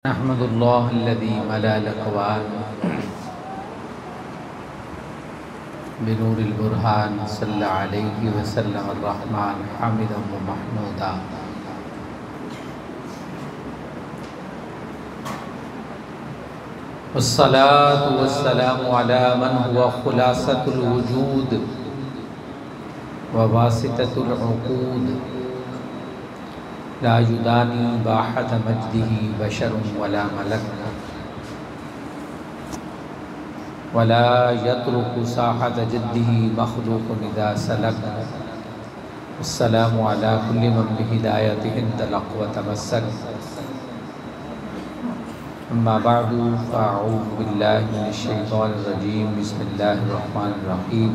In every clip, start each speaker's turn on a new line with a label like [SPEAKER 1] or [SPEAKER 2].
[SPEAKER 1] अहमदुल्लाहिल्लज़ी मलअल अक़वान बिनूरिल बुरहान सल्लल्लाहु अलैहि वसल्लम अर्रहमान हामिदन व महमूदा। वस्सलातु वस्सलामु अला मन हुवा खुलासतुल वजूद व वासिततुल उक़ूद ला युदानी बाहत मजदिही बशरुन वला मलक वला यत्रुकु साहत जद्दिही मखलूक़ुन इज़ा सलक। अस्सलामु अला कुल्ली मन बिहिदायतिहि इंतलक़ व तमस्सक। अम्मा बअदु फ़अऊज़ु बिल्लाहि मिनश शैतानिर रजीम। बिस्मिल्लाहिर रहमानिर रहीम।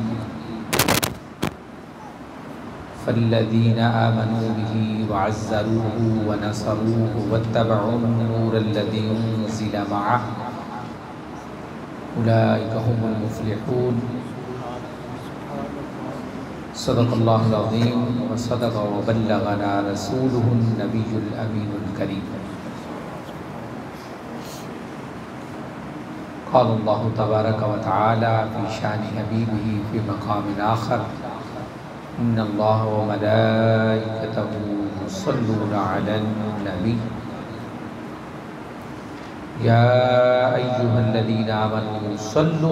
[SPEAKER 1] फ़ल्लज़ीना आमनू बिही वअज़्ज़रूहु व नसरूहु वत्तबऊन नूरल्लज़ी उन्ज़िला मअहु उलाइका हुमुल मुफ़्लिहून। सदक़ल्लाहुल अज़ीम व सदक़ व बल्लगना रसूलुहुन नबियुल अमीनुल करीम। क़ाल अल्लाहु तबारक व तआला फ़ी शानि हबीबिही फ़ी मक़ामिन आख़र इन्नल्लाह व मलाइकतहु युसल्लूना अलन नबी या अय्युहल्लज़ीना आमनू सल्लू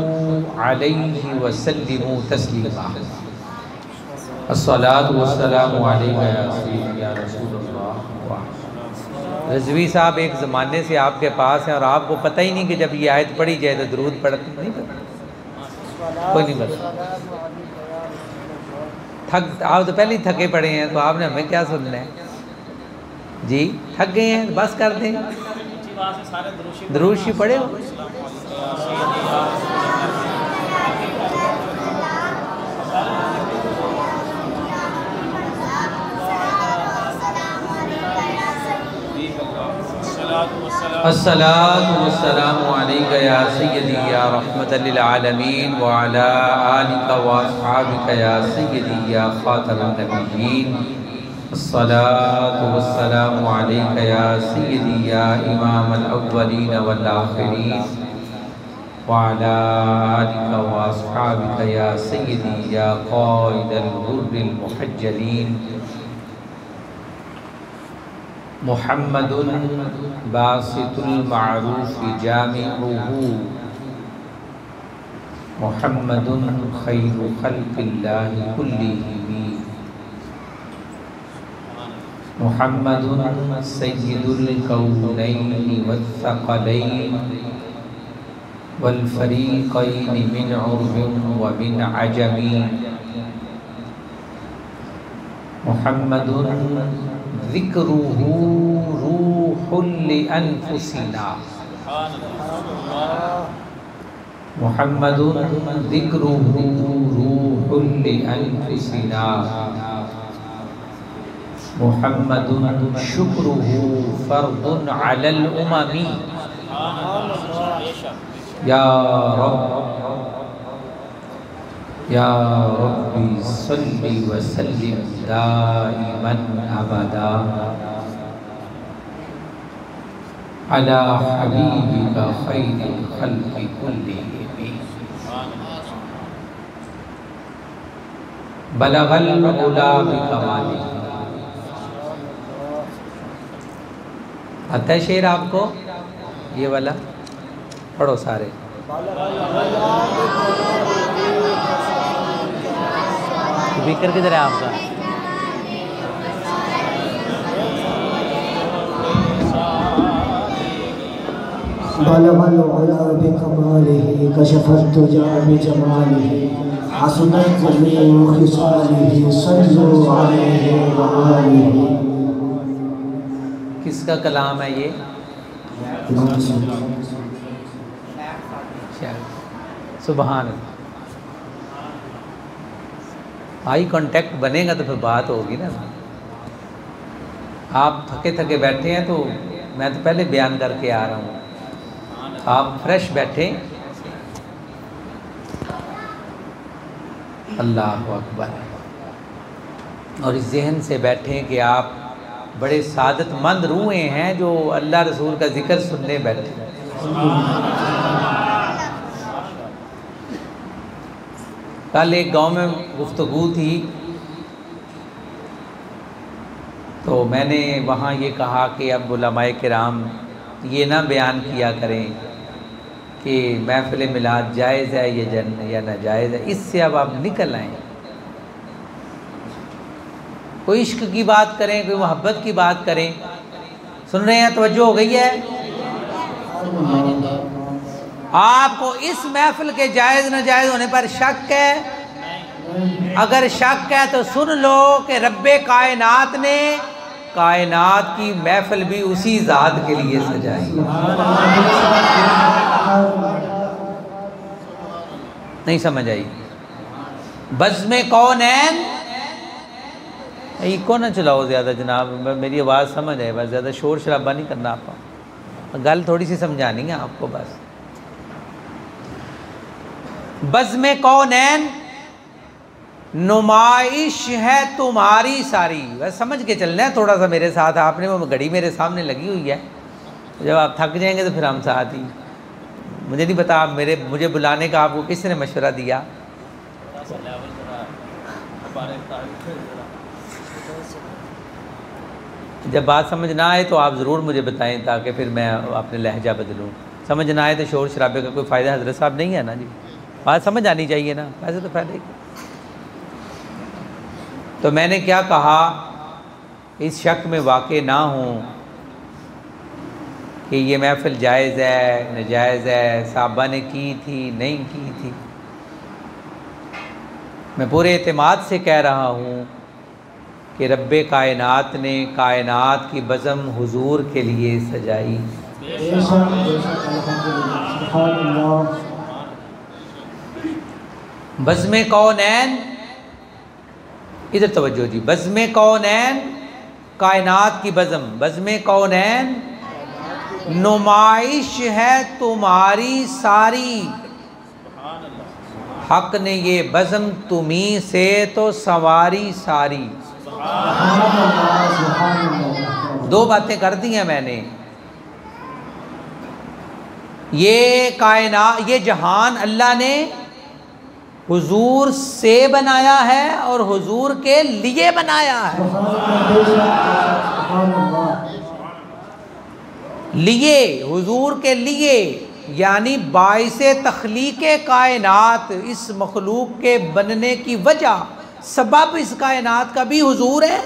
[SPEAKER 1] अलैहि व सल्लिमू तस्लीमा। अस्सलातु वस्सलामु अलैका या सय्यदी या रसूलल्लाह। रज़वी साहब एक ज़माने से आपके पास हैं और आपको पता ही नहीं कि जब ये आयत पढ़ी जाए तो दुरूद पढ़ते नहीं पता, कोई नहीं पता। आप तो पहले ही थके पड़े हैं तो आपने हमें क्या सुनना है जी। थक गए हैं बस कर दें, दुरूद पढ़े हो। अस्सलातु वस्सलामु अलैका या सय्यदी या रहमतल लिल आलमीन व अला आलिका व अस्हाबिका या सय्यदी या खातमुन नबिय्यीन। अस्सलातु वस्सलामु अलैका या सय्यदी या इमामल अव्वलीन वल आखिरीन व अला आलिका व अस्हाबिका या सय्यदी या क़ाइदल गुर्रिल मुहज्जलीन। मुहम्मदुन बासितुल मारूफ़ि जामिउहु मुहम्मदुन खैरु खल्क़िल्लाहि कुल्लिहिम मुहम्मदुन सय्यिदुल कौनैनि वस्सक़लैनि वल फ़रीक़ैनि मिन उर्बिन व मिन अजमी मुहम्मदुन ज़िक्रुहु रूहुल लिअन्फुसिना मुहम्मदुन ज़िक्रुहु रूहुल लिअन्फुसिना मुहम्मदुन शुक्रुहु फ़र्दुन अलल उममी। या रब्बी सल्ली व सल्लिम दाइमन अबदा अला हबीबिका खैरिल खल्क़ि कुल्लिहिम। बलगल उला बिकमालिही। आता है शेर आपको ये वाला? पढ़ो सारे। स्पीकर किधर है आपका?
[SPEAKER 2] बलगल उला बिकमालिही कशफत तुजा बिजमालिही हसनत जमीउ खिसालिही सल्लु अलैहि व आलिही।
[SPEAKER 1] किसका कलाम है ये? सुभान अल्लाह। आई कांटेक्ट बनेगा तो फिर बात होगी ना। आप थके थके बैठे हैं तो मैं तो पहले बयान करके आ रहा हूँ, आप फ्रेश बैठे। अल्लाह अकबर। और इस जहन से बैठें कि आप बड़े सादतमंद रूहें हैं जो अल्लाह रसूल का जिक्र सुनने बैठे। कल एक गांव में गुफ्तगू थी तो मैंने वहाँ ये कहा कि अब उलमाए किराम ये ना बयान किया करें कि महफ़िल मिलाद जायज़ है या नाजायज़ है, इससे अब आप निकल आएँ। कोई इश्क की बात करें, कोई मोहब्बत की बात करें। सुन रहे हैं? तवज्जो हो गई है? आपको इस महफिल के जायज़ नाजायज़ होने पर शक है? अगर शक है तो सुन लो कि रब्बे कायनात ने कायनात की महफिल भी उसी ज़ात के लिए सजाई। नहीं समझ आई? बज़्म कौनैन इको ना चलाओ ज़्यादा जनाब, मेरी आवाज़ समझ आए, बस ज़्यादा शोर शराबा नहीं करना। आपको गल थोड़ी सी समझानी है आपको बस। बज़्म कौनैन नुमाइश है तुम्हारी सारी। बस समझ के चलना है थोड़ा सा मेरे साथ। आपने वो घड़ी मेरे सामने लगी हुई है, जब आप थक जाएंगे तो फिर हम साथ ही। मुझे नहीं पता आप मुझे बुलाने का आपको किसने मशवरा दिया? जब बात समझ ना आए तो आप ज़रूर मुझे बताएं ताकि फिर मैं अपने लहजा बदलूँ। समझ ना आए तो शोर शराबे का कोई फ़ायदा हज़रत साहब नहीं है ना जी। बात समझ आनी चाहिए ना, ऐसे तो फ़ायदा ही। तो मैंने क्या कहा, इस शक में वाक़े ना हूँ कि ये महफ़िल जायज़ है नाजायज़ है, साहबा ने की थी नहीं की थी। मैं पूरे एतमाद से कह रहा हूँ कि रब्बे कायनात ने कायनात की बज़म हुजूर के लिए सजाई। बज़्म कौनैन, इधर तवज्जो जी। बज़्म कौनैन कायनात की बज़म, बज़्म कौनैन नुमाइश है तुम्हारी सारी। हक ने ये बज़म तुम्ही से तो सवारी सारी। दो बातें कर दी हैं मैंने। ये कायनात, ये जहान अल्लाह ने हुजूर से बनाया है और हुजूर के लिए बनाया है। लिए, हुजूर के लिए, यानी बाइसे तख्लीक़े कायनात, इस मखलूक के बनने की वजह, सबब इस कायनात का भी हुजूर है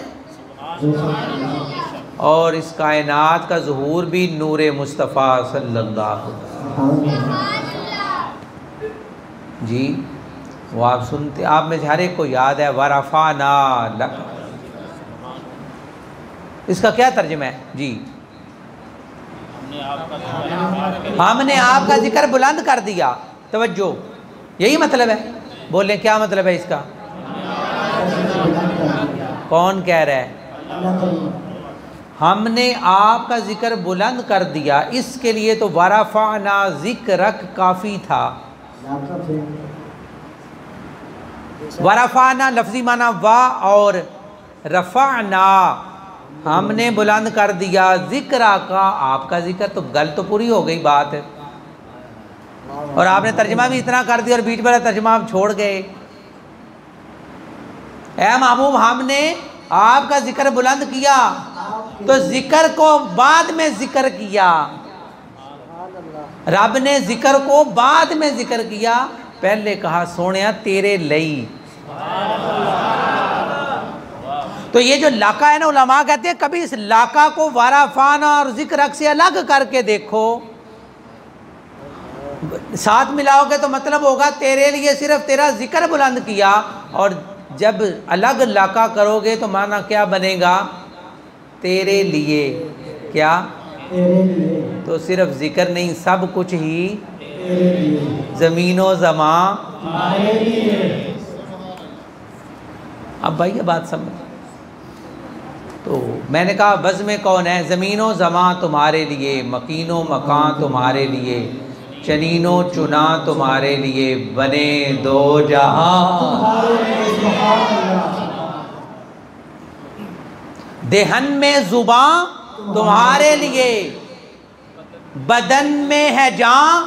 [SPEAKER 1] और इस कायनात का ज़ुहूर भी नूरे मुस्तफ़ा सल्लल्लाहु जी। वो आप सुनते, आप में हर एक को याद है वरफ़ाना लक। इसका क्या तर्जुमा है जी? हमने आपका जिक्र बुलंद कर दिया। तवज्जो, यही मतलब है। बोले क्या मतलब है इसका? कौन कह रहा है? हमने आपका जिक्र बुलंद कर दिया। इसके लिए तो वरफ़ाना ज़िक्रक काफ़ी था। वरफ़ाना लफ्ज़ी माना वा और रफ़ाना, हमने बुलंद कर दिया ज़िक्रा का, आपका ज़िक्र। तो गल तो पूरी हो गई बात है। और आपने तर्जुमा भी इतना कर दिया और बीच वाला तर्जुमा आप छोड़ गए। ऐ महबूब, हमने आपका जिक्र बुलंद किया तो जिक्र को बाद में जिक्र किया। रब ने जिक्र को बाद में जिक्र किया। पहले कहा सोनिया तेरे लई। तो ये जो लाका है ना, उलमा कहते हैं कभी इस लाका को वरफ़ाना और ज़िक्र से अलग करके देखो, साथ मिलाओगे तो मतलब होगा तेरे लिए सिर्फ तेरा जिक्र बुलंद किया। और जब अलग लाका करोगे तो माना क्या बनेगा? तेरे लिए। क्या? तेरे लिए। तो सिर्फ जिक्र नहीं, सब कुछ ही ज़मीनो ज़मा। अब भाई ये बात समझ। तो मैंने कहा बज़्म कौन है? ज़मीनो ज़मा तुम्हारे लिए, मकीनो मकान तुम्हारे लिए, चनीनो चुना तुम्हारे लिए, बने दो जहां। देहन में जुबां तुम्हारे लिए, बदन में है जान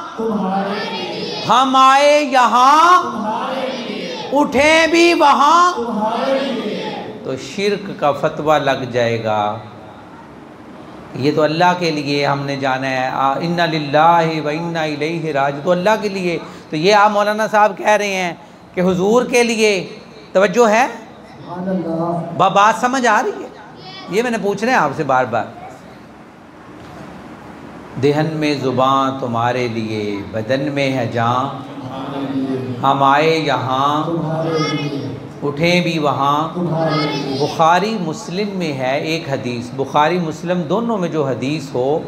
[SPEAKER 1] हम आए यहाँ, उठे भी वहाँ। तो शिर्क का फतवा लग जाएगा। ये तो अल्लाह के लिए हमने जाना है, इन्ना लिल्लाहि व इन्ना इलैहि राजिऊन, तो अल्लाह के लिए। तो ये आप मौलाना साहब कह रहे हैं कि हुजूर के लिए। तवज्जो है, बात समझ आ रही है? ये मैंने पूछना है आपसे बार बार। देहन में ज़ुबान तुम्हारे लिए, बदन में है जान हम आए यहाँ, उठें भी वहाँ। बुखारी मुस्लिम में है एक हदीस, बुखारी मुस्लिम दोनों में जो हदीस हो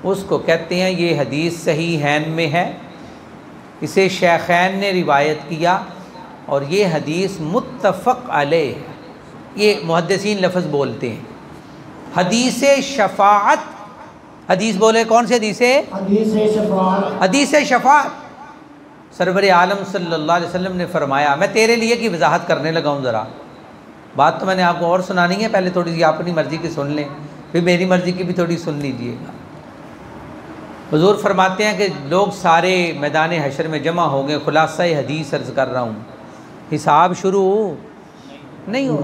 [SPEAKER 1] उसको कहते हैं ये हदीस सहीहैन में है, इसे शेखैन ने रिवायत किया और ये हदीस मुत्तफ़क़ अलैह है। ये मुहद्दिसीन लफ्ज़ बोलते हैं हदीस शफ़ाअत। हदीस बोले कौन सी हदीस है? हदीस शफ़ाअत। सरवर आलम सल्लल्लाहु अलैहि वसल्लम ने फरमाया, मैं तेरे लिए की वजाहत करने लगा हूँ। ज़रा बात तो मैंने आपको और सुनानी है, पहले थोड़ी सी अपनी मर्ज़ी की सुन लें, फिर मेरी मर्ज़ी की भी थोड़ी सुन लीजिएगा। हुज़ूर फरमाते हैं कि लोग सारे मैदान हशर में जमा हो गए। खुलासा हदीस अर्ज़ कर रहा हूँ, हिसाब शुरू नहीं हो।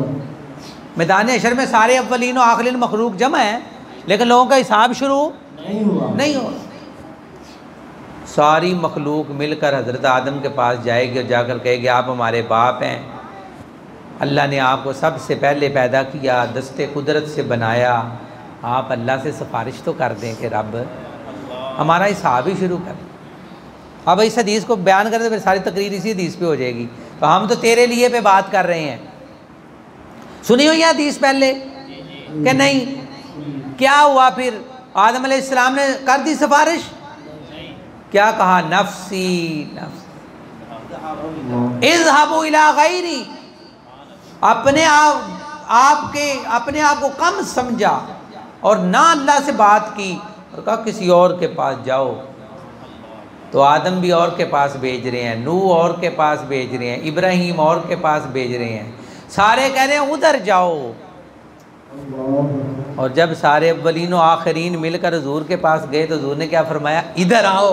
[SPEAKER 1] मैदान हशर में सारे अव्वलीन और आखिरीन मखलूक जमा है, लेकिन लोगों का हिसाब शुरू नहीं हो। सारी मखलूक मिलकर हज़रत आदम के पास जाएगी और जाकर कहेगी आप हमारे बाप हैं, अल्लाह ने आपको सबसे पहले पैदा किया, दस्ते कुदरत से बनाया, आप अल्लाह से सिफारिश तो कर दें कि रब हमारा हिसाब ही शुरू कर। अब इस हदीस को बयान करें तो फिर सारी तकरीर इसी हदीस पे हो जाएगी। तो हम तो तेरे लिए पे बात कर रहे हैं। सुनी हो यह हदीस पहले कि नहीं? क्या हुआ फिर? आदम अलैहिस्सलाम ने कर दी सिफारिश, क्या कहा? नफ्सी नफ्सी इज़हबू इला गैरी। अपने आप को कम समझा और ना अल्लाह से बात की और कहा किसी और के पास जाओ। तो आदम भी और के पास भेज रहे हैं, नूह और के पास भेज रहे हैं, इब्राहीम और के पास भेज रहे हैं, सारे कह रहे हैं उधर जाओ। और जब सारे अव्वलीन और आखिरीन मिलकर हुजूर के पास गए तो हुजूर ने क्या फरमाया? इधर आओ।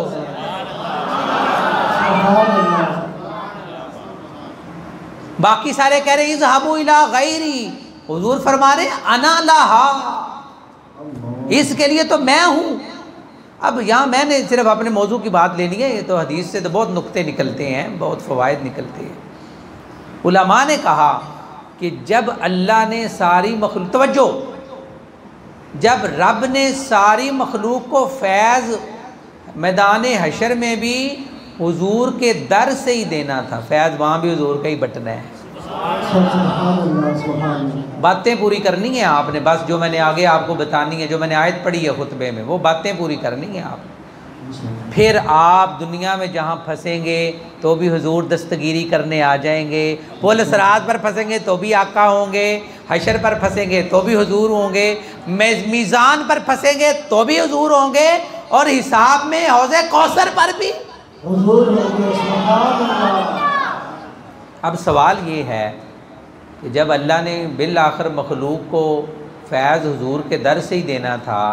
[SPEAKER 1] बाकी सारे कह रहे इज़हबू इला गैरी, हुजूर फरमा रहे अना लहा, इसके लिए तो मैं हूँ। अब यहाँ मैंने सिर्फ अपने मौजू की बात लेनी है, ये तो हदीस से तो बहुत नुक्ते निकलते हैं, बहुत फ़वाइद निकलते हैं। उलमा ने कहा कि जब अल्लाह ने सारी मखलूक, तवज्जो, जब रब ने सारी मखलूक को फैज़ मैदान हशर में भी हुजूर के दर से ही देना था, फैज़ वहाँ भी हुजूर का ही बटना है। बातें पूरी करनी है आपने, बस जो मैंने आगे आपको बतानी है, जो मैंने आयत पढ़ी है खुतबे में, वो बातें पूरी करनी है आप। फिर आप दुनिया में जहाँ फंसेंगे तो भी हुजूर दस्तगीरी करने आ जाएंगे, पुल सिरात पर फंसेंगे तो भी आका होंगे, हशर पर फंसेंगे तो भी हुजूर होंगे, मीज़ान पर फंसेंगे तो भी हुजूर होंगे, और हिसाब में हौज़े कौसर पर भी हुजूर होंगे। अब सवाल ये है कि जब अल्लाह ने बिल आखिर मखलूक को फैज़ हुजूर के दर से ही देना था,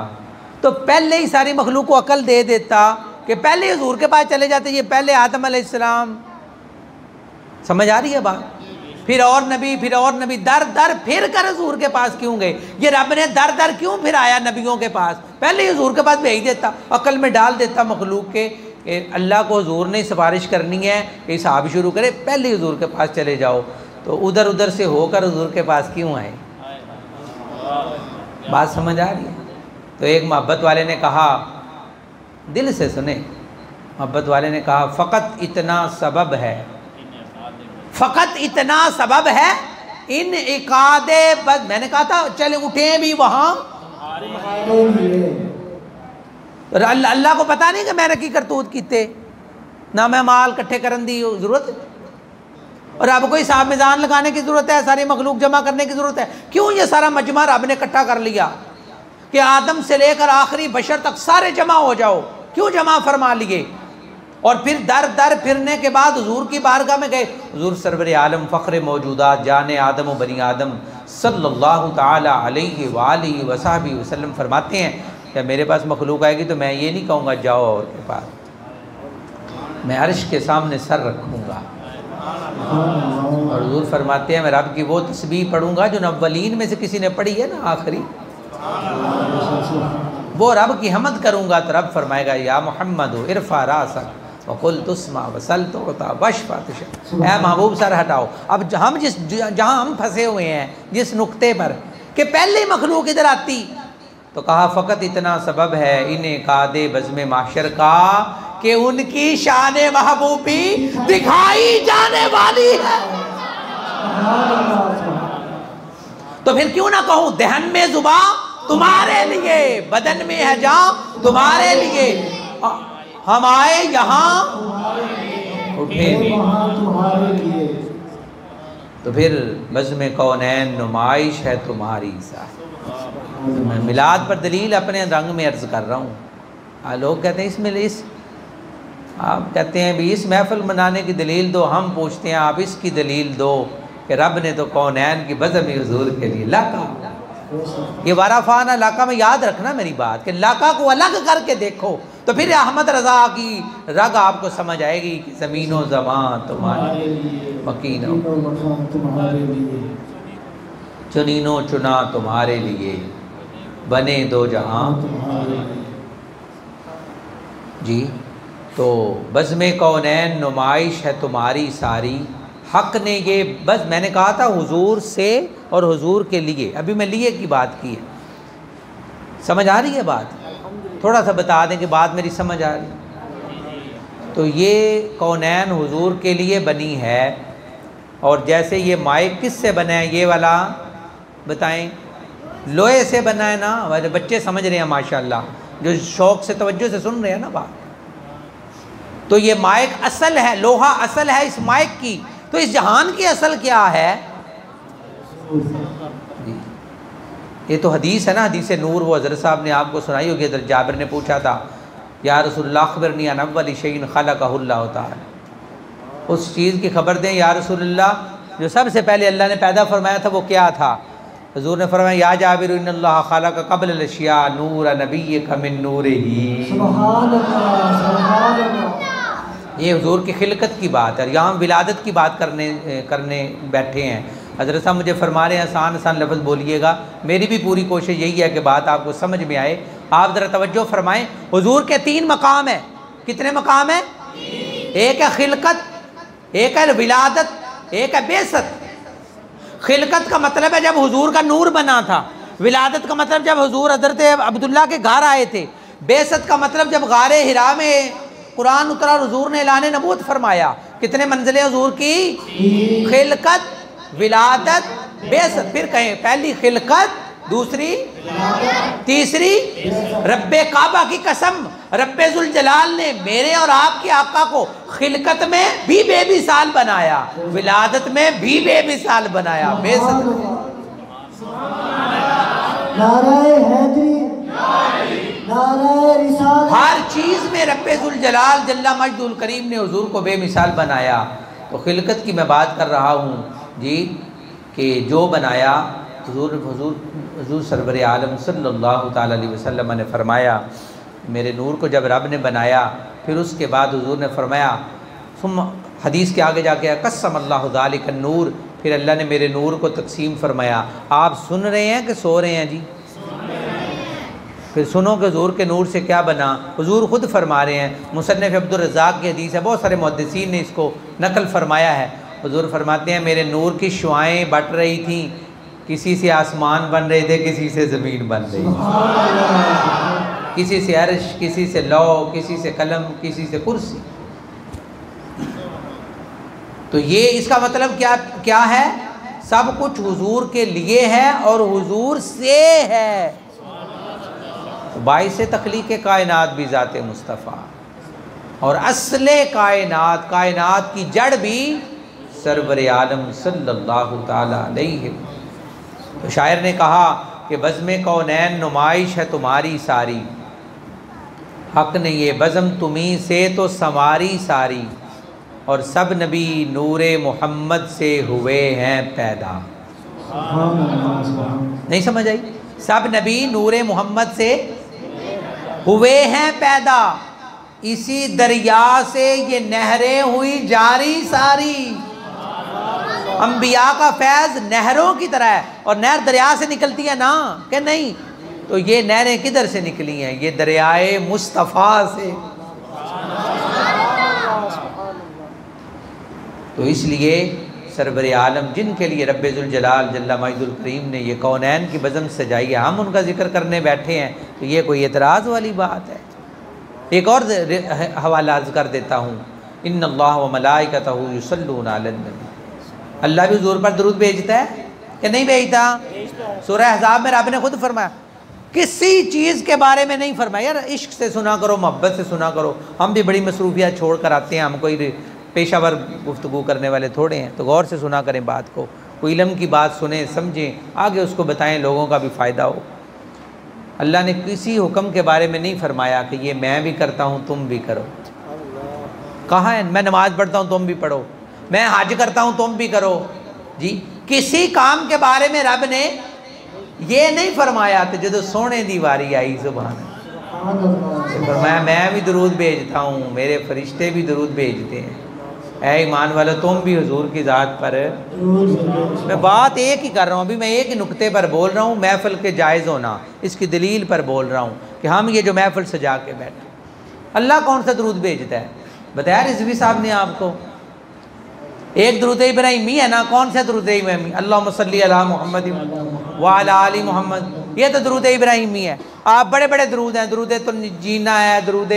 [SPEAKER 1] तो पहले ही सारी मखलूक को अकल दे देता कि पहले हुजूर के पास चले जाते, ये पहले आदम अलैहिस्सलाम। समझ आ रही है बात? फिर और नबी दर दर फिर कर हुजूर के पास क्यों गए? ये रब ने दर दर क्यों फिर आया नबियों के पास? पहले ही हुजूर के पास भेज देता, अकल में डाल देता मखलूक के, अल्लाह को हुजूर ने सिफारिश करनी है कि हिसाब शुरू करे, पहले हुजूर के पास चले जाओ। तो उधर उधर से होकर हुजूर के पास क्यों आए? बात समझ आ रही है? तो एक मोहब्बत वाले ने कहा, दिल से सुने, मोहब्बत वाले ने कहा फ़कत इतना सबब है, फ़कत इतना सबब है इन इकादे बस। मैंने कहा था चले उठे भी वहाँ, अल्लाह को पता नहीं कि मैंने की करतूत कीते ना, मैं माल इकट्ठे करने दी जरूरत, और अब कोई हिसाब मीज़ान लगाने की ज़रूरत है, सारी मखलूक जमा करने की ज़रूरत है? क्यों ये सारा मजमा रब ने इकट्ठा कर लिया कि आदम से लेकर आखिरी बशर तक सारे जमा हो जाओ? क्यों जमा फरमा लिए? और फिर दर दर फिरने के बाद हुजूर की बारगाह में गए। हुजूर सरवर आलम फ़ख्र मौजूदात, जाने आदम व बनी आदम, सल्लल्लाहु ताला अलैहि वालिहि वसहबी वसल्लम फरमाते हैं कि मेरे पास मखलूक आएगी तो मैं ये नहीं कहूँगा जाओ और के पास, मैं अर्श के सामने सर रखूँगा। और हुज़ूर फरमाते हैं मैं रब की वो तस्बीह पढ़ूँगा जो अव्वलीन में से किसी ने पढ़ी है ना, आखिरी वो रब की हमद करूँगा तो रब फरमाएगा या मोहम्मद इरफा रासक वकुल तुस्मा वसल तो वशफा तुशा। ऐ महबूब सर हटाओ। अब हम जहाँ हम फंसे हुए हैं जिस नुक्ते पर कि पहले मखलूक इधर आती तो कहा फ़कत इतना सबब है इन्हें कादे बज़्म माशर का कि उनकी शान महबूबी दिखाई जाने वाली है। तो फिर क्यों ना कहूँ दहन में जुबा तुम्हारे लिए, बदन में है जान तुम्हारे लिए, हम आए यहाँ उठे तुम्हारे लिए। तो फिर बज़्म कौनैन नुमाइश है तुम्हारी साथ। मैं मिलाद पर दलील अपने रंग में अर्ज़ कर रहा हूँ। लोग कहते हैं इसमें इस आप कहते हैं भी इस महफिल मनाने की दलील दो, हम पूछते हैं आप इसकी दलील दो कि रब ने तो कौनैन की बज़्म हुज़ूर के लिए लाका, ये वाराफाना लाका में याद रखना मेरी बात कि लाका को अलग करके देखो तो फिर अहमद रज़ा की रग आपको समझ आएगी कि ज़मीनो ज़मान तुम्हारे मकीनो तुम्हारे लिए, चुनीनो चुना तुम्हारे लिए, बने दो जहां जी। तो बज़्म कौनैन नुमाइश है तुम्हारी सारी, हक़ ने ये बस मैंने कहा था हुजूर से और हुजूर के लिए, अभी मैं लिए की बात की है, समझ आ रही है बात? थोड़ा सा बता दें कि बात मेरी समझ आ रही। तो ये कौनैन हुजूर के लिए बनी है। और जैसे ये माइक किस से बना है, ये वाला बताएं, लोहे से बना है ना, बच्चे समझ रहे हैं माशाल्लाह, जो शौक़ से तवज्जो से सुन रहे हैं ना बात। तो ये माइक असल है, लोहा असल है इस माइक की। तो इस जहान की असल क्या है? ये तो हदीस है ना, हदीस नूर, वो हज़रत साहब ने आपको सुनाई होगी। हज़रत जाबिर ने पूछा था या रसूलुल्लाह अख़बिरनी अन अव्वल शैइन ख़लक़हुल्लाहु तआला, उस चीज़ की खबर दें या रसूलुल्लाह जो सबसे पहले अल्लाह ने पैदा फरमाया था वो क्या था? हुज़ूर ने फरमाया या जाबिर इन्नल्लाह ख़लक़ क़ब्ल अल-अशिया नूर नबिय्यिक मिन नूरिही। सुभान अल्लाह, सुभान अल्लाह। ये हुजूर की खिलकत की बात है। यहाँ हम विलादत की बात करने बैठे हैं। हज़रत साहब मुझे फरमा रहे हैं आसान आसान लफ्ज़ बोलिएगा, मेरी भी पूरी कोशिश यही है कि बात आपको समझ में आए। आप ज़रा तवज्जो फरमाएं। हुजूर के 3 मकाम है। कितने मकाम है? एक है खिलकत, एक है विलादत, एक है बेसत। खिलकत का मतलब है जब हुजूर का नूर बना था। विलादत का मतलब जब हुजूर हज़रत अब्दुल्ला के घर आए थे। बेसत का मतलब जब गारे हिरा में कुरान उतरा और हुजूर ने ऐलान नबूवत फरमाया। कितने मंजिलें हुजूर की? खिलकत, विलादत, बेसत। फिर कहें पहली खिलकत, दूसरी, तीसरी रब्बे काबा की कसम, रब्बे जुल जलाल ने मेरे और आपके आका को खिलकत में भी बेमिसाल बनाया, विलादत में भी बेमिसाल बनाया, बेसत में। हर चीज़ में रब्बे जुल जलाल जल्ला मजदुल करीम ने हुजूर को बेमिसाल बनाया। तो खिलकत की मैं बात कर रहा हूँ जी कि जो बनाया हुजूर सरवर आलम सल्लल्लाहु ताला अलैहि वसल्लम ने फरमाया, मेरे नूर को जब रब ने बनाया फिर उसके बाद हुजूर ने फरमाया सुम, हदीस के आगे जाके कसम अल्लाहु ज़ालिका नूर, फिर अल्लाह ने मेरे नूर को तकसीम फरमाया। आप सुन रहे हैं कि सो रहे हैं जी? फिर सुनो कि हुजूर के नूर से क्या बना। हुजूर ख़ुद फरमा रहे हैं, मुसन्निफ़ अब्दुल रज़्ज़ाक़ की हदीस है, बहुत सारे मुहद्दिसीन ने इसको नकल फरमाया है। हुजूर फरमाते हैं मेरे नूर की शुआएँ बट रही थीं, किसी से आसमान बन रहे थे, किसी से ज़मीन बन रही थी, किसी से अर्श, किसी से लौ, किसी से कलम, किसी से कुर्सी। तो ये इसका मतलब क्या है? सब कुछ हुजूर के लिए है और हुजूर से है। तो बाइस तख्लीक़ कायनात भी ज़ाते मुस्तफ़ा और असले कायनात, कायनात की जड़ भी सरवर आलम सल्लल्लाहु ताला अलैहि। तो शायर ने कहा कि बज़्म कौनैन नुमाइश है तुम्हारी सारी, हक़ ने ये बज़्म तुम्हीं से तो संवारी सारी, और सब नबी नूरे मोहम्मद से हुए हैं पैदा। नहीं समझ आई? सब नबी नूरे मोहम्मद से हुए हैं पैदा, इसी दरिया से ये नहरें हुई जारी सारी। अंबिया का फैज़ नहरों की तरह है, और नहर दरिया से निकलती है ना कि नहीं? तो ये नहरें किधर से निकली हैं? ये दरियाए मुस्तफ़ा से। तो इसलिए सरवर आलम जिनके लिए रब्बुल जलाल जल्ला मजदुल करीम ने ये कौनैन की बज़म सजाई है, हम उनका जिक्र करने बैठे हैं, तो ये कोई एतराज़ वाली बात है? एक और हवाला अर्ज़ कर देता हूँ, इन्नल्लाह व मलाइकतहू युसल्लूना अलन नबी। अल्लाह भी हुज़ूर पर दरूद भेजता है कि नहीं भेजता? सूरह अहज़ाब में रब ने खुद फरमाया, किसी चीज़ के बारे में नहीं फरमाया यार इश्क से सुना करो, मोहब्बत से सुना करो। हम भी बड़ी मसरूफियात छोड़ कर आते हैं, हम कोई पेशावर गुफ्तगू करने वाले थोड़े हैं, तो गौर से सुना करें बात को, कोई इल्म की बात सुने, समझें, आगे उसको बताएं, लोगों का भी फ़ायदा हो। अल्लाह ने किसी हुक्म के बारे में नहीं फरमाया कि ये मैं भी करता हूँ तुम भी करो। कहाँ है? मैं नमाज़ पढ़ता हूँ तुम भी पढ़ो, मैं हज करता हूँ तुम भी करो। जी, किसी काम के बारे में रब ने ये नहीं फरमाया। तो जो सोने दी वारी आई सुभान फरमाया मैं भी दरूद भेजता हूँ, मेरे फरिश्ते भी दरूद भेजते हैं। ऐ ईमान वालों, तुम भी हुजूर की ज़ात पर। मैं बात एक ही कर रहा हूँ, अभी मैं एक ही नुक्ते पर बोल रहा हूँ, महफ़िल के जायज़ होना, इसकी दलील पर बोल रहा हूँ कि हम ये जो महफ़िल सजा के बैठे, अल्लाह कौन सा दरूद भेजता है? बताया रिज़वी साहब ने आपको। एक दरूद इब्राहिमी है ना, कौन सा दरूद इब्राहिमी? अल्लाहुम्मा सल्ली अला मुहम्मद व अला आलि मुहम्मद, ये तो दरूद इब्राहिमी है। आप बड़े बड़े दरूद हैं, दरूद तो जीना है, दरूद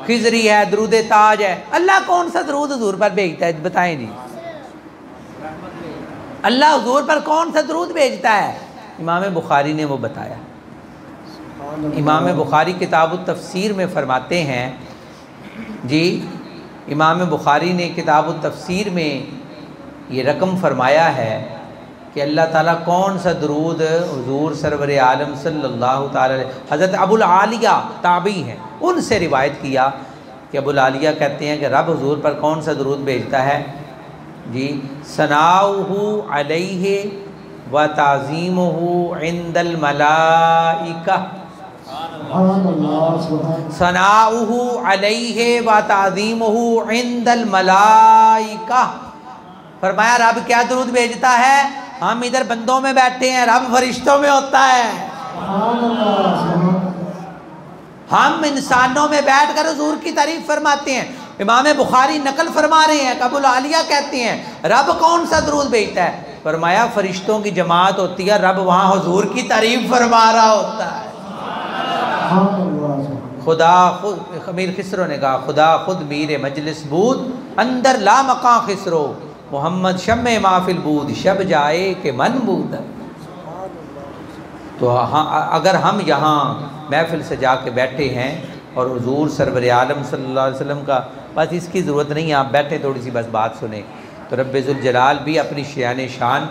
[SPEAKER 1] खिजरी है, दरूद ताज है। अल्लाह कौन सा दरूद हुजूर पर भेजता है? बताएं जी, अल्लाह हुजूर पर कौन सा दरूद भेजता है? इमाम बुखारी ने वो बताया। इमाम बुखारी किताब तफसीर में फरमाते हैं जी, इमाम बुखारी ने किताब तफसीर में ये रकम फरमाया है कि अल्लाह ताला कौन सा दरूद हुजूर सरवर आलम सल्लल्लाहु ताला हज़रत अबुल आलिया ताबी हैं, उनसे रिवायत किया कि अबुल आलिया कहते हैं कि रब हुजूर पर कौन सा दरूद भेजता है जी? सनाउहु अलैहि व ताज़ीमुहु इंदल मलाइका, सनाउहु अलैहि व ताज़ीमुहु इंदल मलाइका। फरमाया रब क्या दरूद भेजता है? हम इधर बंदों में बैठे हैं, रब फरिश्तों में होता है। हम इंसानों में बैठकर हुजूर की तारीफ फरमाते हैं। इमाम बुखारी नकल फरमा रहे हैं, अबुल आलिया कहते हैं रब कौन सा दरूद भेजता है? फरमाया फरिश्तों की जमात होती है, रब वहाँ हुजूर की तारीफ फरमा रहा होता है। खुदा खुद, अमीर खिसरो ने कहा, खुदा खुद मीर मजलिस बूद अंदर ला मका खिसरो, मोहम्मद शम्मे माफिल बूद शब जाए के मन बूद। तो हाँ, अगर हम यहाँ महफिल से जाके बैठे हैं और हुजूर सरवर आलम सल्लल्लाहु अलैहि वसल्लम का, बस इसकी ज़रूरत नहीं, आप बैठे थोड़ी सी बस बात सुने, तो रब्बुल जलाल भी अपनी शान शान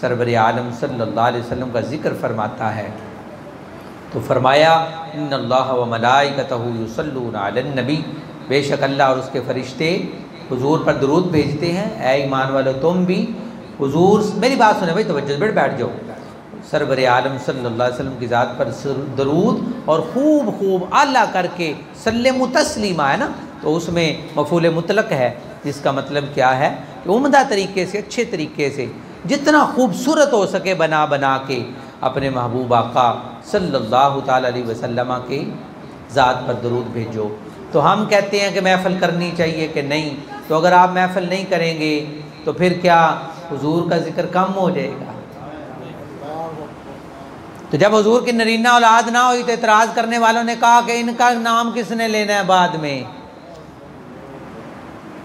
[SPEAKER 1] सरवर आलम सल्लल्लाहु अलैहि वसल्लम का ज़िक्र फरमाता है। तो फरमाया इन्नल्लाह व मलाइकतहू युसल्लूना अलन नबी, बेशक अल्लाह और उसके फ़रिश्ते हुजूर पर दरूद भेजते हैं। ऐ ईमान वालों, तुम भी हुजूर, मेरी बात सुने भाई, तवज्जो से बैठ जाओ, सरवर आलम सल्लल्लाहु अलैहि वसल्लम की ज़ात पर दरूद और खूब खूब आला करके सल्लमु तस्लीमा है ना, तो उसमें मफ़ूल मुतलक है, जिसका मतलब क्या है कि उम्दा तरीके से, अच्छे तरीके से, जितना खूबसूरत हो सके बना बना के अपने महबूब आका सल्लल्लाहु ताला अलैहि वसल्लम के ज़ात पर दरूद भेजो। तो हम कहते हैं कि महफ़िल करनी चाहिए कि नहीं? तो अगर आप महफ़िल नहीं करेंगे तो फिर क्या हुजूर का ज़िक्र कम हो जाएगा? तो जब हुजूर की नरीना औलाद ना हुई तो एतराज़ करने वालों ने कहा कि इनका नाम किसने लेना है बाद में?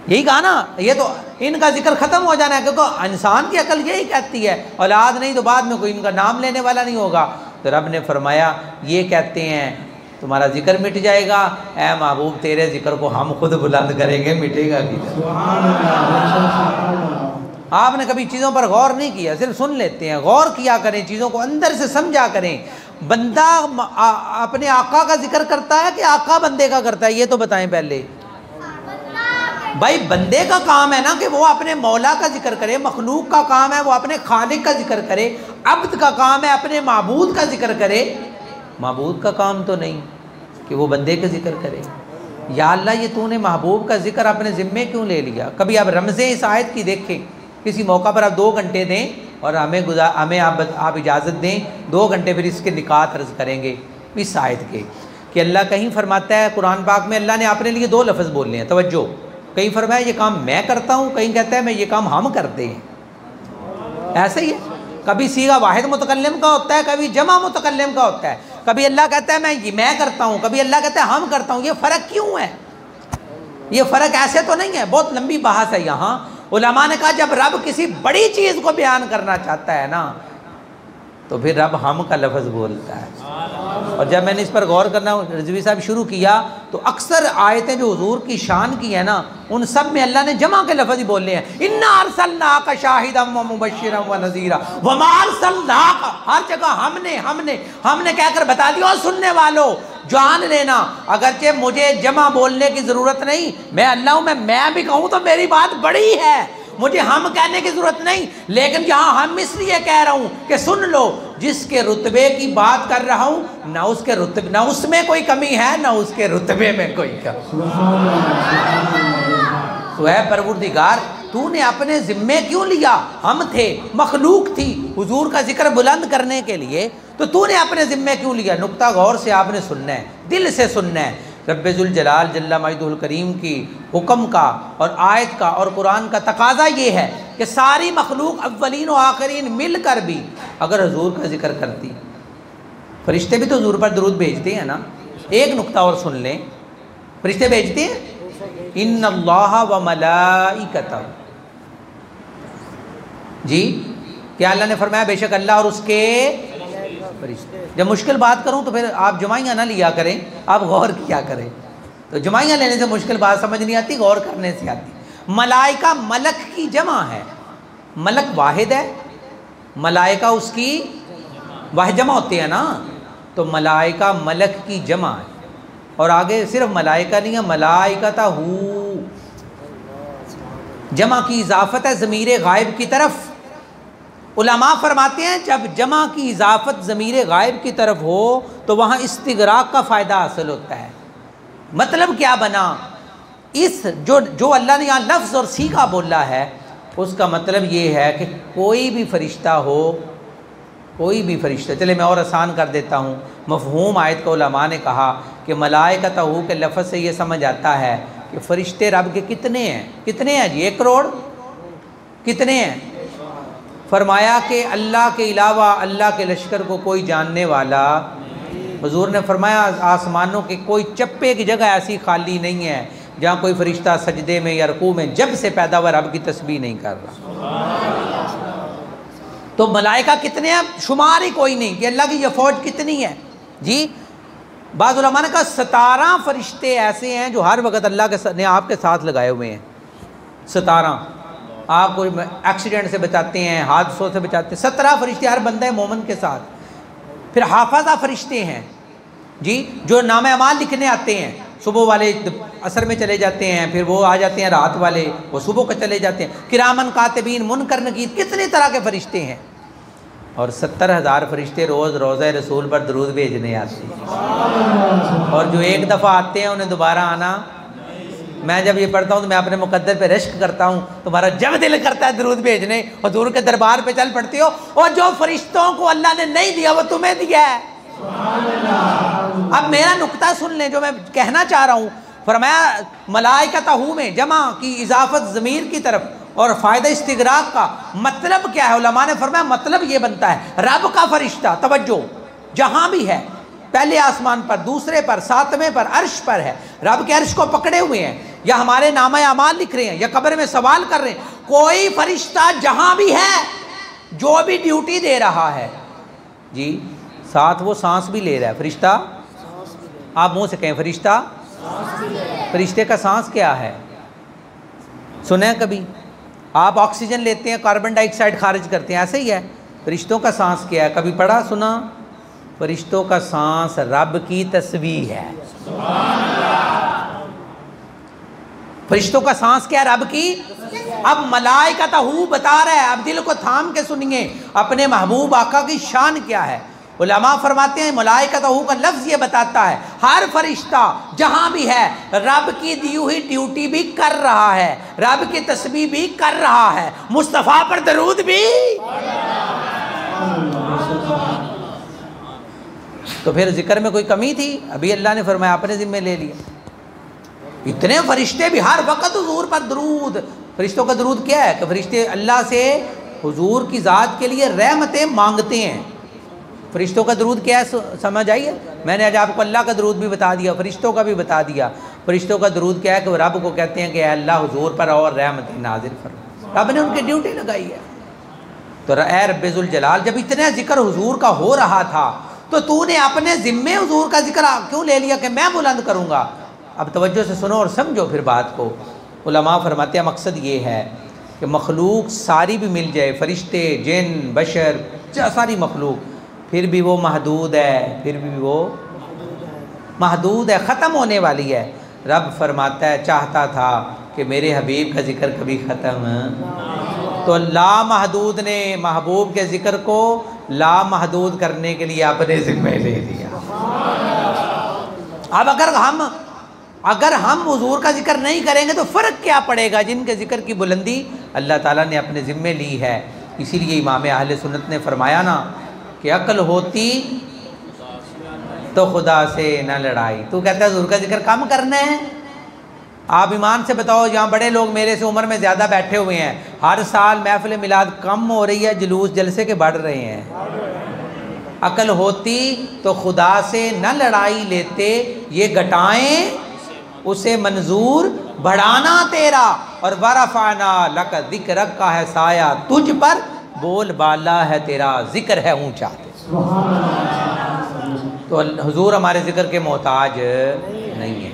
[SPEAKER 1] यही कहा ना, ये तो इनका जिक्र ख़त्म हो जाना है, क्योंकि इंसान की अकल यही कहती है औलाद नहीं तो बाद में कोई इनका नाम लेने वाला नहीं होगा। तो रब ने फरमाया ये कहते हैं तुम्हारा जिक्र मिट जाएगा, ऐ महबूब तेरे जिक्र को हम खुद बुलंद करेंगे, मिटेगा किधर? आपने कभी चीज़ों पर गौर नहीं किया, सिर्फ सुन लेते हैं। गौर किया करें, चीज़ों को अंदर से समझा करें। बंदा अपने आका का जिक्र करता है कि आका बंदे का करता है? ये तो बताएं पहले। भाई बंदे का काम है ना कि वो अपने मौला का जिक्र करे, मखलूक का काम है वो अपने खालिक का जिक्र करे, अब्द का काम है अपने माबूद का जिक्र करे। माबूद का काम तो नहीं कि वो बंदे का जिक्र करे। या अल्लाह ये तूने महबूब का जिक्र अपने ज़िम्मे क्यों ले लिया? कभी आप रमज़े इस आयत की देखें, किसी मौका पर आप 2 घंटे दें और हमें आप इजाज़त दें 2 घंटे फिर इसके निकात अर्ज़ करेंगे इस आयत के कि अल्लाह कहीं फरमाता है कुरान पाक में, अल्लाह ने अपने लिए 2 लफ्ज़ बोलने हैं, तवज्जो। कहीं फरमाया ये काम मैं करता हूँ, कहीं कहता है मैं ये काम हम करते हैं। ऐसे ही है, कभी सीगा वाहिद मुतकल्लिम का होता है, कभी जमा मुतकल्लिम का होता है। कभी अल्लाह कहता है मैं करता हूँ, कभी अल्लाह कहता है हम करता हूँ। ये फ़र्क क्यों है? ये फ़र्क ऐसे तो नहीं है, बहुत लंबी बहस है यहाँ। उलमा ने कहा जब रब किसी बड़ी चीज़ को बयान करना चाहता है ना, तो फिर रब हम का लफ्ज़ बोलता है। और जब मैंने इस पर गौर करना रिजवी साहब शुरू किया, तो अक्सर आयतें जो हुजूर की शान की है ना, उन सब में अल्लाह ने जमा के लफ्ज़ ही बोले हैं। इन्ना अरसलनाका शाहिदम व मुबश्शिरम व नज़ीरा व मा अरसलनाका, हर जगह हमने कहकर बता दिया। और सुनने वालों जान लेना, अगरचे मुझे जमा बोलने की ज़रूरत नहीं, मैं अल्लाह हूँ, मैं भी कहूँ तो मेरी बात बड़ी है, मुझे हम कहने की ज़रूरत नहीं। लेकिन यहाँ हम इसलिए कह रहा हूँ कि सुन लो, जिसके रुतबे की बात कर रहा हूँ ना उसके रुतबे, ना उसमें कोई कमी है ना उसके रुतबे में कोई कमी। तो है परवरदिगार, तूने अपने ज़िम्मे क्यों लिया? हम थे, मखलूक थी, हुजूर का जिक्र बुलंद करने के लिए, तो तूने अपने ज़िम्मे क्यों लिया? नुक्ता गौर से आपने सुनना है, दिल से सुनना है। रब्बुल जलाल जल्ला मजदुल करीम की हुक्म का और आयत का और कुरान का तकाजा ये है कि सारी मखलूक अव्वलीन और आखिरीन मिलकर भी अगर हुजूर का जिक्र करती, फरिश्ते भी तो हुजूर पर दरूद भेजते हैं ना। एक नुक्ता और सुन लें, फरिश्ते भेजते हैं, इन्नल्लाह व मलाइकतहू, जी क्या अल्लाह ने फरमाया बेशक अल्लाह और उसके फरिश्ते। जब मुश्किल बात करूं तो फिर आप जुमाइयाँ ना लिया करें, आप गौर किया करें। तो जुमाइयाँ लेने से मुश्किल बात समझ नहीं आती, गौर करने से आती। मलाइका मलक की जमा है, मलक वाहिद है, मलाइका उसकी वाहिद जमा होते हैं ना, तो मलाइका मलक की जमा है। और आगे सिर्फ मलाइका नहीं है, मलाइकतहू जमा की इजाफत है ज़मीर गायब की तरफ। उलमा फरमाते हैं जब जमा की इजाफत ज़मीर गायब की तरफ हो तो वहाँ इस्तिगराक का फ़ायदा हासिल होता है। मतलब क्या बना, इस जो अल्लाह ने यहाँ लफ्ज़ और सीखा बोला है, उसका मतलब ये है कि कोई भी फ़रिश्ता हो, कोई भी फ़रिश्ता, चले मैं और आसान कर देता हूँ। मफ़हूम आयत का उलमा ने कहा कि मलाइकतहू के लफ्ज़ से ये समझ आता है कि फ़रिश्ते रब के कितने हैं? कितने हैं जी? 1 करोड़? कितने हैं? फरमाया कि अल्लाह के अलावा अल्लाह के लश्कर को कोई जानने वाला। हुजूर ने फरमाया आसमानों के कोई चप्पे की जगह ऐसी खाली नहीं है जहाँ कोई फरिश्ता सजदे में या रुकू में जब से पैदा हुआ रब की तस्बीह नहीं कर रहा। तो मलाइका कितने हैं? शुमार ही कोई नहीं कि अल्लाह की ये फ़ौज कितनी है जी। बाज़ उलमा ने कहा 17 फरिश्ते ऐसे हैं जो हर वक्त अल्लाह के ने आपके साथ लगाए हुए हैं। 17 आपको एक्सीडेंट से बचाते हैं, हादसों से बचाते हैं। 17 फरिश्ते हर बंदे मोमिन के साथ। फिर हाफज़ा फरिश्ते हैं जी, जो नाम अमाल लिखने आते हैं। सुबह वाले असर में चले जाते हैं, फिर वो आ जाते हैं रात वाले, वो सुबह को चले जाते हैं। किरामन कातिबीन मुनकर नकीर, कितने तरह के फरिश्ते हैं। और 70,000 फरिश्ते रोज़ रोज़े रसूल पर दरूद भेजने आते हैं। और जो एक दफ़ा आते हैं उन्हें दोबारा आना, मैं जब ये पढ़ता हूँ तो मैं अपने मुकद्दर पे रश्क करता हूँ। तुम्हारा जब दिल करता है दरूद भेजने, हुजूर के दरबार पे चल पड़ते हो। और जो फरिश्तों को अल्लाह ने नहीं दिया वो तुम्हें दिया है। अब मेरा नुक्ता सुन लें जो मैं कहना चाह रहा हूँ। फरमाया मलाइकतहू में जमा की इजाफत ज़मीर की तरफ और फ़ायदा इस्तिगराक का मतलब क्या है? उलमा ने फरमाया मतलब ये बनता है रब का फरिश्ता, तवज्जो, जहाँ भी है, पहले आसमान पर, दूसरे पर, 7वें पर, अर्श पर है, रब के अर्श को पकड़े हुए हैं, या हमारे नामे अमाल लिख रहे हैं, या कब्र में सवाल कर रहे हैं। कोई फरिश्ता जहाँ भी है, जो भी ड्यूटी दे रहा है जी, साथ वो सांस भी ले रहा है। फरिश्ता, आप मुँह से कहें फरिश्ता, फरिश्ते का सांस क्या है? सुने कभी? आप ऑक्सीजन लेते हैं, कार्बन डाइऑक्साइड खारिज करते हैं, ऐसे ही है। फरिश्तों का सांस क्या है? कभी पढ़ा सुना? फरिश्तों का सांस रब की तस्बीह है। फरिश्तों का सांस क्या है? रब की। अब मलाइकतहू बता रहा है, अब दिल को थाम के सुनिए अपने महबूब आका की शान क्या है। उलमा फरमाते हैं मलाइकतहू का लफ्ज़ ये बताता है हर फरिश्ता जहाँ भी है रब की दी हुई ड्यूटी भी कर रहा है, रब की तस्बीह भी कर रहा है, मुस्तफ़ा पर दरूद भी। तो फिर जिक्र में कोई कमी थी? अभी अल्लाह ने फरमाया अपने ज़िम्मे ले लिया। इतने फरिश्ते भी हर वक्त हुजूर पर दरूद। फरिश्तों का दरूद क्या है कि फरिश्ते अल्लाह से हुजूर की ज़ात के लिए रहमतें मांगते हैं। फरिश्तों का दरूद क्या है समझ आई है? मैंने आज आपको अल्लाह का दरूद भी बता दिया, फरिश्तों का भी बता दिया। फरिश्तों का दरूद क्या है कि रब को कहते हैं कि अल्लाह हुजूर पर और रहमतें नाज़िल फरमा। रब ने उनकी ड्यूटी लगाई है। तो ए रब्बे ज़ुल जलाल, जब इतना जिक्र हुजूर का हो रहा था तो तूने अपने ज़िम्मे हुजूर का जिक्र क्यों ले लिया कि मैं बुलंद करूँगा? अब तवज्जो से सुनो और समझो फिर बात को। उलमा फरमाते हैं मकसद ये है कि मखलूक सारी भी मिल जाए, फरिश्ते, जिन, बशर, सारी मखलूक, फिर भी वो महदूद है, फिर भी वो महदूद है, ख़त्म होने वाली है। रब फरमाता है चाहता था कि मेरे हबीब का जिक्र कभी ख़त्म, तो लामहदूद ने महबूब के ज़िक्र को लामहदूद करने के लिए अपने ज़िम्मे ले लिया। अब अगर हम हुजूर का जिक्र नहीं करेंगे तो फ़र्क क्या पड़ेगा? जिनके ज़िक्र की बुलंदी अल्लाह ताला ने अपने ज़िम्मे ली है। इसीलिए इमाम अहले सुन्नत ने फरमाया ना कि अक्ल होती तो खुदा से न लड़ाई। तू कहता है हुजूर का जिक्र कम करना है? आप ईमान से बताओ, यहाँ बड़े लोग मेरे से उम्र में ज़्यादा बैठे हुए हैं, हर साल महफिल मिलाद कम हो रही है, जुलूस जलसे के बढ़ रहे हैं। अक्ल होती तो खुदा से न लड़ाई लेते, ये घटाएं उसे मंजूर बढ़ाना तेरा, और वरफ़ाना लक ज़िक्रक का है साया तुझ पर, बोल बाला है तेरा जिक्र है ऊंचा। तो हुजूर हमारे ज़िक्र के मोहताज नहीं है।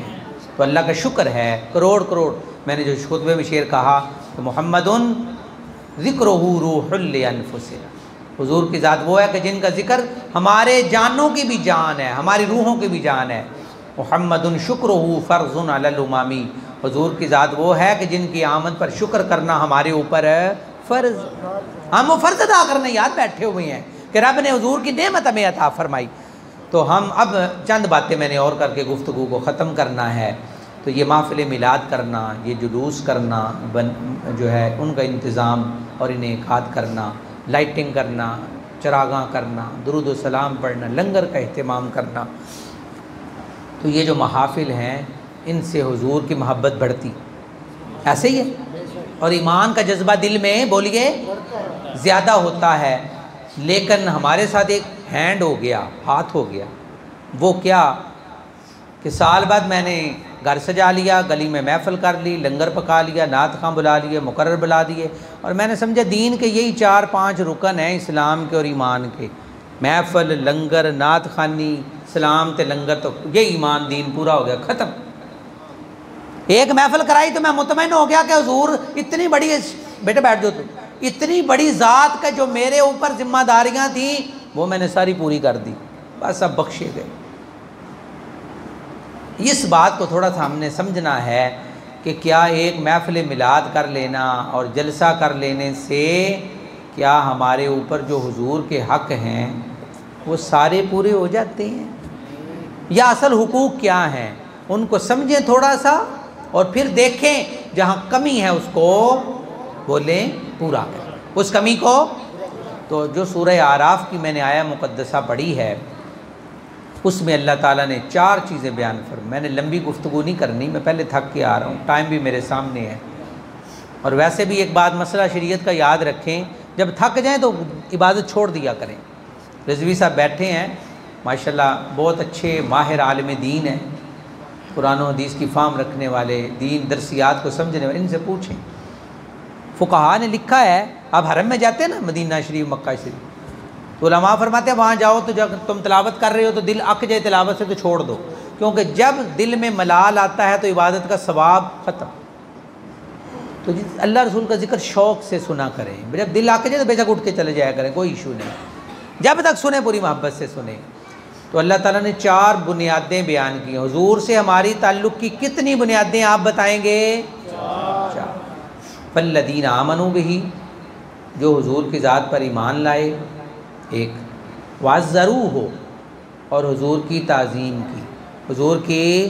[SPEAKER 1] तो अल्लाह का शुक्र है करोड़ करोड़। मैंने जो खुतबे में शेर कहा तो मुहम्मदुन ज़िक्रुहु रूहुल लिअन्फुसिना, हुजूर की ज़ात वो है कि जिनका ज़िक्र हमारे जानों की भी जान है, हमारी रूहों की भी जान है। मुहम्मदुन शुक्रुहु फ़र्ज़ुन अलल उमामी, हुजूर की ज़ात वो है कि जिनकी आमद पर शुक्र करना हमारे ऊपर है फ़र्ज़। हम वो फ़र्ज़ अदा करने याद बैठे हुए हैं कि रब ने हुजूर की नेमत हमें अता फरमाई। तो हम अब चंद बातें मैंने और करके गुफ्तगू को ख़त्म करना है। तो ये महफ़िल मिलाद करना, ये जुलूस करना जो है उनका इंतज़ाम और इन्हें इक़ाद करना, लाइटिंग करना, चरागां करना, दुरूद व सलाम पढ़ना, लंगर का अहतमाम करना, तो ये जो महाफ़िल हैं इनसे हुजूर की मोहब्बत बढ़ती, ऐसे ही है। और ईमान का जज्बा दिल में बोलिए ज़्यादा होता है। लेकिन हमारे साथ एक हैंड हो गया, हाथ हो गया। वो क्या कि साल बाद मैंने घर सजा लिया, गली में महफ़िल कर ली, लंगर पका लिया, नात खां बुला लिए, मुकर्रर बुला दिए, और मैंने समझा दीन के यही 4-5 रुकन हैं इस्लाम के और ईमान के, महफ़िल, लंगर, नात खानी, सलाम ते लंगर, तो ये ईमान दीन पूरा हो गया, ख़त्म। एक महफ़िल कराई तो मैं मुतमईन हो गया कि हुजूर इतनी बड़ी, बेटे बैठ जाओ, तुम इतनी बड़ी ज़ात का जो मेरे ऊपर जिम्मेदारियाँ थी वो मैंने सारी पूरी कर दी, बस अब बख्शे गए। इस बात को थोड़ा सा हमने समझना है कि क्या एक महफ़िल मिलाद कर लेना और जलसा कर लेने से क्या हमारे ऊपर जो हुजूर के हक़ हैं वो सारे पूरे हो जाते हैं, या असल हुकूक क्या हैं उनको समझें थोड़ा सा, और फिर देखें जहाँ कमी है उसको बोलें पूरा करें उस कमी को। तो जो सूरह आराफ की मैंने आया मुक़द्दसा पढ़ी है उसमें अल्लाह ताला ने 4 चीज़ें बयान फरमाई। मैंने लंबी गुफ्तगू नहीं करनी, मैं पहले थक के आ रहा हूँ, टाइम भी मेरे सामने है। और वैसे भी एक बात मसला शरीयत का याद रखें, जब थक जाएं तो इबादत छोड़ दिया करें। रिजवी साहब बैठे हैं माशाल्लाह, बहुत अच्छे माहिर आलिम दीन हैं, कुरान और हदीस की फ़ाहम रखने वाले, दीन दरसियात को समझने वाले, इनसे पूछें। फ़ुक़हा ने लिखा है, आप हरम में जाते हैं ना, मदीना शरीफ, मक्का शरीफ, तो उलमा फरमाते हैं वहाँ जाओ तो जब तुम तिलावत कर रहे हो तो दिल अक जाए तिलावत से तो छोड़ दो, क्योंकि जब दिल में मलाल आता है तो इबादत का सवाब ख़त्म। तो अल्लाह रसूल का जिक्र शौक़ से सुना करें, जब दिल अक जाए तो बेशक उठ के चले जाया करें, कोई इशू नहीं, जब तक सुने पूरी मोहब्बत से सुने। तो अल्लाह ताला ने 4 बुनियादें बयान की। हुजूर से हमारी ताल्लुक़ की कितनी बुनियादें आप बताएंगे? वल्लदीन आमनू बिही, जो हुजूर की ज़ात पर ईमान लाए, एक वाज़्ज़रू हो और हुजूर की ताज़ीम की, हुजूर की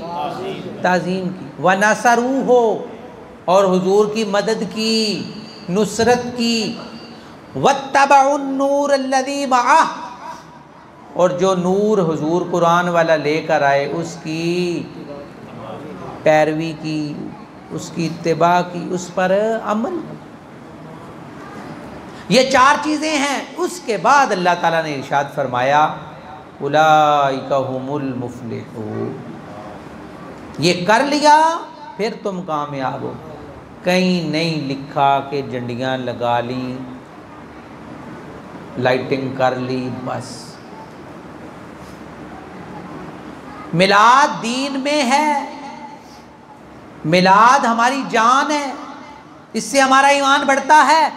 [SPEAKER 1] ताज़ीम की, व नसरू हो और हुजूर की मदद की, नुसरत की, वत्तबउन नूर अल्लज़ी मअह, और जो नूर हुजूर कुरान वाला लेकर आए उसकी पैरवी की, उसकी इत्तिबा की, उस पर अमल। ये चार चीज़ें हैं। उसके बाद अल्लाह ताला ने इरशाद फरमाया उलाइका हुमुल मुफ्लिहून, ये कर लिया फिर तुम कामयाब हो। कहीं नहीं लिखा कि झंडियाँ लगा ली, लाइटिंग कर ली, बस। मिलाद दीन में है, मिलाद हमारी जान है, इससे हमारा ईमान बढ़ता है,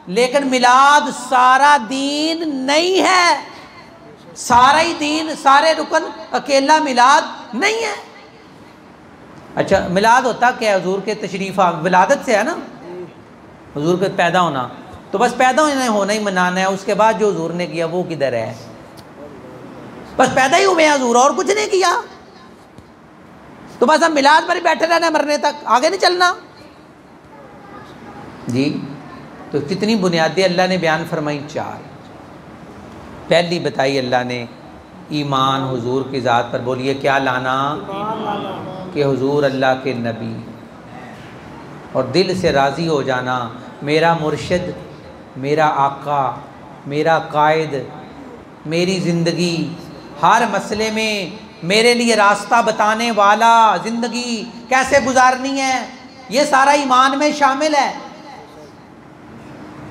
[SPEAKER 1] लेकिन मिलाद सारा दीन नहीं है। सारा ही दीन, सारे रुकन, अकेला मिलाद नहीं है। अच्छा, मिलाद होता क्या है? हुजूर के तशरीफ़ विलादत से है ना, हुजूर के पैदा होना, तो बस पैदा होना ही मनाना है। उसके बाद जो हुजूर ने किया वो किधर है? बस पैदा ही हुए हैं हुजूर, और कुछ नहीं किया, तो बस हम मिलाद पर ही बैठे रहना मरने तक, आगे नहीं चलना जी। तो कितनी बुनियादी अल्लाह ने बयान फरमाई, चार। पहली बताई अल्लाह ने ईमान हुजूर की ज़ात पर। बोलिए क्या लाना? कि हुजूर अल्लाह के नबी, और दिल से राज़ी हो जाना मेरा मुर्शिद, मेरा आका, मेरा कायद, मेरी ज़िंदगी, हर मसले में मेरे लिए रास्ता बताने वाला, ज़िंदगी कैसे गुजारनी है, ये सारा ईमान में शामिल है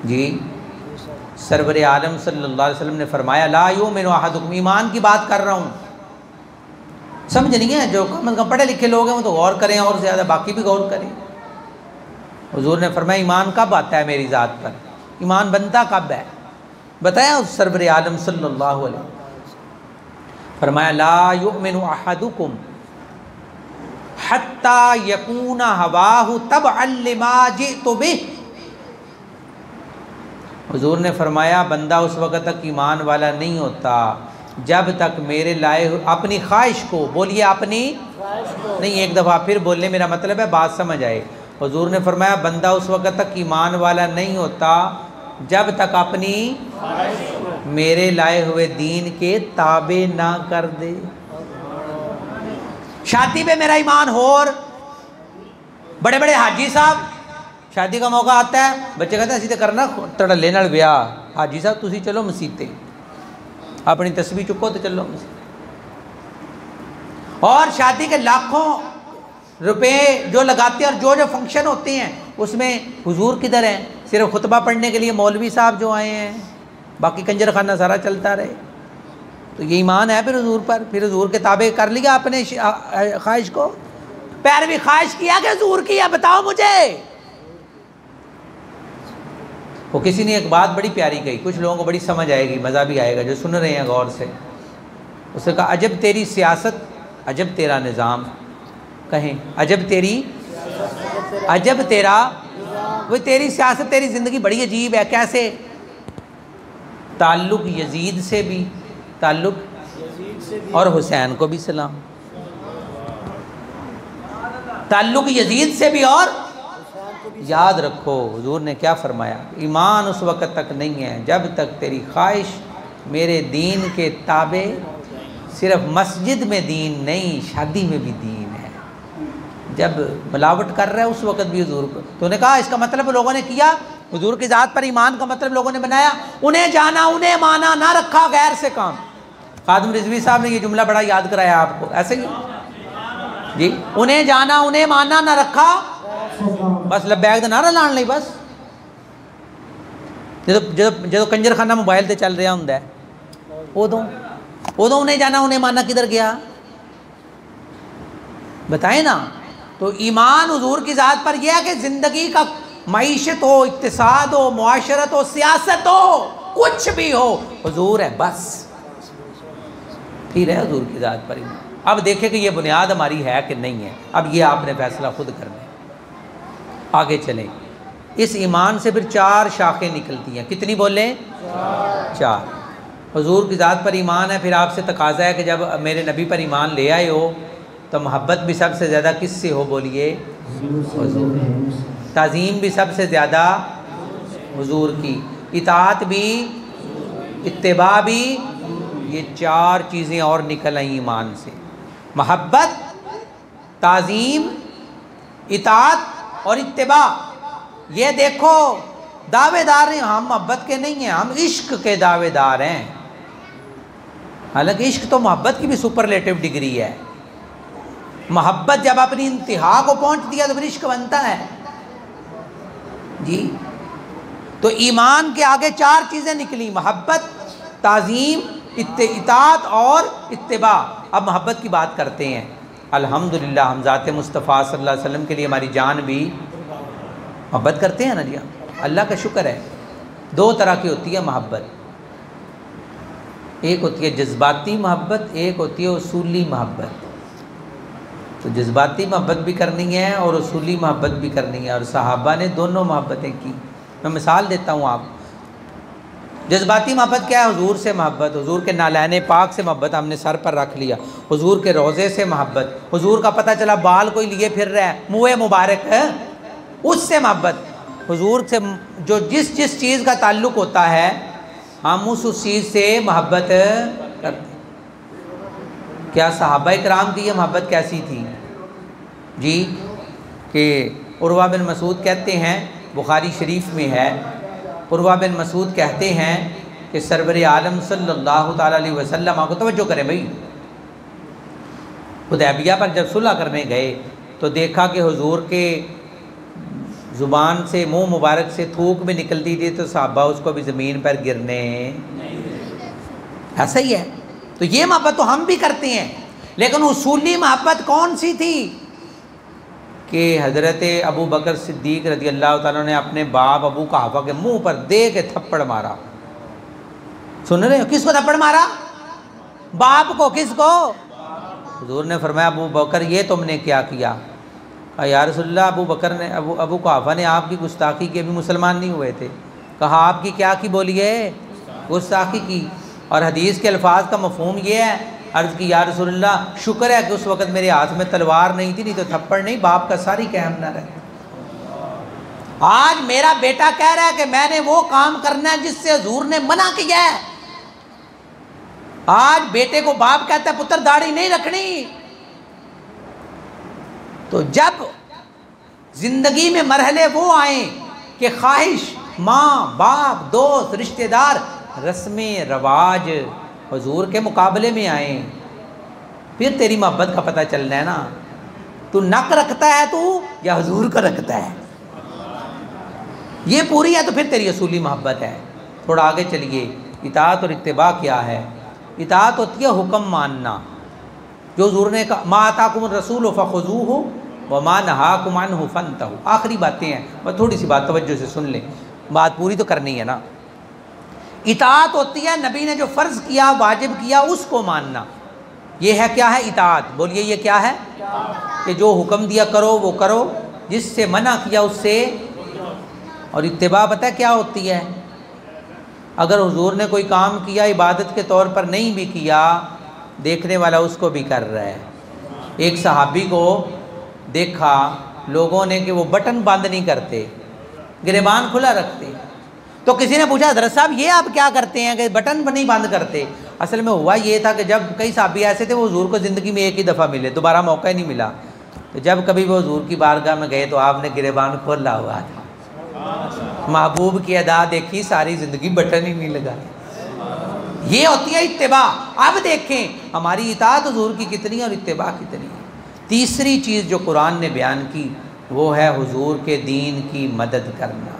[SPEAKER 1] जी। सरवर आलम सल्लल्लाहु अलैहि वसल्लम ने फरमाया ला युमिनु अहदुकुम, ईमान की बात कर रहा हूँ, समझ नहीं है? जो कम से कम पढ़े लिखे लोग हैं वो तो गौर करें, और ज़्यादा बाकी भी गौर करें। हुजूर ने फरमाया ईमान कब आता है मेरी ज़ात पर, ईमान बनता कब है? बताया उस सरवर आलम सल्लल्लाहु अलैहि वसल्लम। फरमाया ला युमिनु अहदुकुम हत्ता यकूना हवाहु तबअन लिमा जितु बिह। हुजूर ने फरमाया बंदा उस वक़्त तक ईमान वाला नहीं होता जब तक मेरे लाए अपनी ख्वाहिश को, बोलिए अपनी नहीं, एक दफ़ा फिर बोलने, मेरा मतलब है बात समझ आए। हुजूर ने फरमाया बंदा उस वक़्त तक ईमान वाला नहीं होता जब तक अपनी मेरे लाए हुए दीन के ताबे ना कर दे। शादी पे मेरा ईमान हो, और बड़े बड़े हाजी साहब, शादी का मौका आता है, बच्चे कहते हैं असीं ते करना धड़ल्ले नाल ब्याह, हाजी साहब तुसी चलो मसीते, अपनी तस्वीर चुको तो चलो मसीते। और शादी के लाखों रुपए जो लगाते हैं, और जो जो फंक्शन होते हैं उसमें हुजूर किधर हैं? सिर्फ खुतबा पढ़ने के लिए मौलवी साहब जो आए हैं, बाकी कंजर खाना सारा चलता रहे। तो ये ईमान है फिर हुजूर पर? फिर हुजूर के ताबे कर लिया अपने ख्वाहिश को, पैरवी ख्वाहिश किया कि हुजूर की है? बताओ मुझे। वो किसी ने एक बात बड़ी प्यारी कही, कुछ लोगों को बड़ी समझ आएगी, मज़ा भी आएगा जो सुन रहे हैं गौर से। उसने कहा अजब तेरी सियासत, अजब तेरा निज़ाम, कहें अजब तेरी, अजब तेरा, वो तेरी सियासत, तेरी ज़िंदगी बड़ी अजीब है। कैसे? ताल्लुक़ यजीद से भी, ताल्लुक़ और हुसैन को भी सलाम, ताल्लुक़ यजीद से भी, और याद रखो हुजूर ने क्या फरमाया, ईमान उस वक़्त तक नहीं है जब तक तेरी ख्वाहिश मेरे दीन के ताबे, सिर्फ मस्जिद में दीन नहीं, शादी में भी दीन है। जब मिलावट कर रहा है उस वक़्त भी हुजूर को। तो उन्होंने कहा इसका मतलब लोगों ने किया, हुजूर की ज़ात पर ईमान का मतलब लोगों ने बनाया, उन्हें जाना उन्हें माना, ना रखा गैर से काम। खादिम रिजवी साहब ने ये जुमला बड़ा याद कराया आपको, ऐसे ही जी, उन्हें जाना उन्हें माना, ना रखा बस लब्बैक दा नारा लाने लई। बस जो कंजर खाना मोबाइल से चल रहा होंगे उदों उन्हें जाना उन्हें माना किधर गया? बताए ना। तो ईमान हुजूर की ज़ात पर यह है कि ज़िंदगी का मईशत हो, इक्तिसाद हो, मुआशरत हो, सियासत हो, कुछ भी हो, हुजूर है बस, फिर है हुजूर की ज़ात पर ईमान। अब देखें कि ये बुनियाद हमारी है कि नहीं है, अब ये आपने फैसला खुद करना है। आगे चलें। इस ईमान से फिर 4 शाखें निकलती हैं। कितनी बोलें? 4। हुजूर की ज़ात पर ईमान है, फिर आपसे तकाज़ा है कि जब मेरे नबी पर ईमान ले आए हो तो मोहब्बत भी सबसे ज़्यादा किससे हो? बोलिए। ताज़ीम भी सबसे ज़्यादा हुजूर की, इताअत भी, इत्तिबा भी। ये 4 चीज़ें और निकल आई ईमान से, मोहब्बत, ताज़ीम, इताअत और इत्तिबा। ये देखो दावेदार हैं हम, मोहब्बत के नहीं हैं, हम इश्क के दावेदार हैं। हालांकि इश्क तो मोहब्बत की भी सुपरलेटिव डिग्री है। मोहब्बत जब अपनी इंतहा को पहुंच दिया तो फिर इश्क बनता है जी। तो ईमान के आगे 4 चीज़ें निकली, मोहब्बत, ताज़ीम, इताअत और इत्तिबा। अब मोहब्बत की बात करते हैं। अल्हम्दुलिल्लाह हम ज़ात मुस्तफ़ा सल्लल्लाहु अलैहि वसल्लम के लिए हमारी जान भी मोहब्बत करते हैं ना जी। अल्लाह का शुक्र है। 2 तरह की होती है मोहब्बत, एक होती है जज्बाती मोहब्बत, एक होती है उसूली मोहब्बत। तो जज्बाती मोहब्बत भी करनी है और उसूली मोहब्बत भी करनी है, और सहाबा ने दोनों मोहब्बतें की। मैं मिसाल देता हूँ आप। जज्बाती मोहब्बत क्या है? हुजूर से मोहब्बत, हुजूर के नालैन पाक से मोहब्बत, हमने सर पर रख लिया। हुजूर के रोज़े से मोहब्बत, हुजूर का पता चला बाल कोई लिए फिर रहा है, मुँह मुबारक है, उससे मोहब्बत। हुजूर से जो जिस चीज़ का ताल्लुक़ होता है हम उस चीज़ से मोहब्बत करते। क्या सहाबा इकराम की ये मोहब्बत कैसी थी जी? कि उर्वा बिन मसूद कहते हैं, बुखारी शरीफ में है, उर्वा बिन मसूद कहते हैं कि सरवर आलम सल्लल्लाहु ताला अलैहि वसल्लम को तवज्जो करें भाई, हुदैबिया पर जब सुलह करने गए तो देखा कि हुजूर के ज़ुबान से, मुंह मुबारक से थूक भी निकलती थी तो सहाबा उसको भी ज़मीन पर गिरने, ऐसा ही है। तो ये मोहब्बत तो हम भी करते हैं, लेकिन उसूली मोहब्बत कौन सी थी कि हज़रत अबू बकर सिद्दीक़ रज़ी अल्लाह ताला ने अपने बाप अबू कुहाफ़ा के मुंह पर दे के थप्पड़ मारा। सुन रहे हो? किसको थप्पड़ मारा? बाप को। किसको? हुजूर ने फरमाया अबू बकर ये तुमने क्या किया? या रसूलल्लाह अबू बकर ने, अबू कुहाफ़ा ने आपकी गुस्ताखी के, भी मुसलमान नहीं हुए थे। कहा आपकी क्या की? बोलिए, गुस्ताखी की। और हदीस के अल्फाज का मफ़हूम ये है, अर्ज़ की या रसूलल्लाह शुक्र है कि उस वक़्त मेरे हाथ में तलवार नहीं थी, नहीं तो थप्पड़ नहीं, बाप का सारी कहम न रहे। आज मेरा बेटा कह रहा है कि मैंने वो काम करना है जिससे हुजूर ने मना किया है। आज बेटे को बाप कहता है पुत्र दाढ़ी नहीं रखनी। तो जब जिंदगी में मरहले वो आए कि ख्वाहिश, माँ बाप, दोस्त, रिश्तेदार, रस्में रवाज हुजूर के मुकाबले में आए, फिर तेरी मोहब्बत का पता चलना है ना। तू नक रखता है तू या हुजूर का रखता है? ये पूरी है तो फिर तेरी असूली मोहब्बत है। थोड़ा आगे चलिए, इताअत और इत्तिबा क्या है? इताअत होती है हुक्म मानना, जो हुजूर ने कहा मा आताकुमुर रसूल फखुज़ूहु व मा नहाकुम अन्हु फंतहू। आखिरी बातें हैं, बस थोड़ी सी बात तवज्जो से सुन लें, बात पूरी तो करनी है ना। इताअत होती है नबी ने जो फ़र्ज़ किया, वाजिब किया, उसको मानना। ये है क्या है? इताअत। बोलिए ये क्या है? कि जो हुक्म दिया करो वो करो, जिससे मना किया उससे। और इत्तिबा पता है क्या होती है? अगर हुजूर ने कोई काम किया इबादत के तौर पर नहीं भी किया, देखने वाला उसको भी कर रहा है। एक सहाबी को देखा लोगों ने कि वो बटन बंद नहीं करते, गिरेबान खुला रखते। तो किसी ने पूछा हज़रत साहब ये आप क्या करते हैं कि बटन नहीं बंद करते? असल में हुआ ये था कि जब कई सहाबी ऐसे थे वो हुजूर को ज़िंदगी में एक ही दफ़ा मिले, दोबारा मौका ही नहीं मिला। तो जब कभी वो हुजूर की बारगाह में गए तो आपने गिरेबान खोला हुआ था। महबूब की अदा देखी, सारी ज़िंदगी बटन ही नहीं लगा। ये होती है इत्तिबा। अब देखें हमारी इताअत हुजूर की कितनी और इत्तिबा कितनी है। तीसरी चीज़ जो कुरान ने बयान की वो है हुजूर के दीन की मदद करना।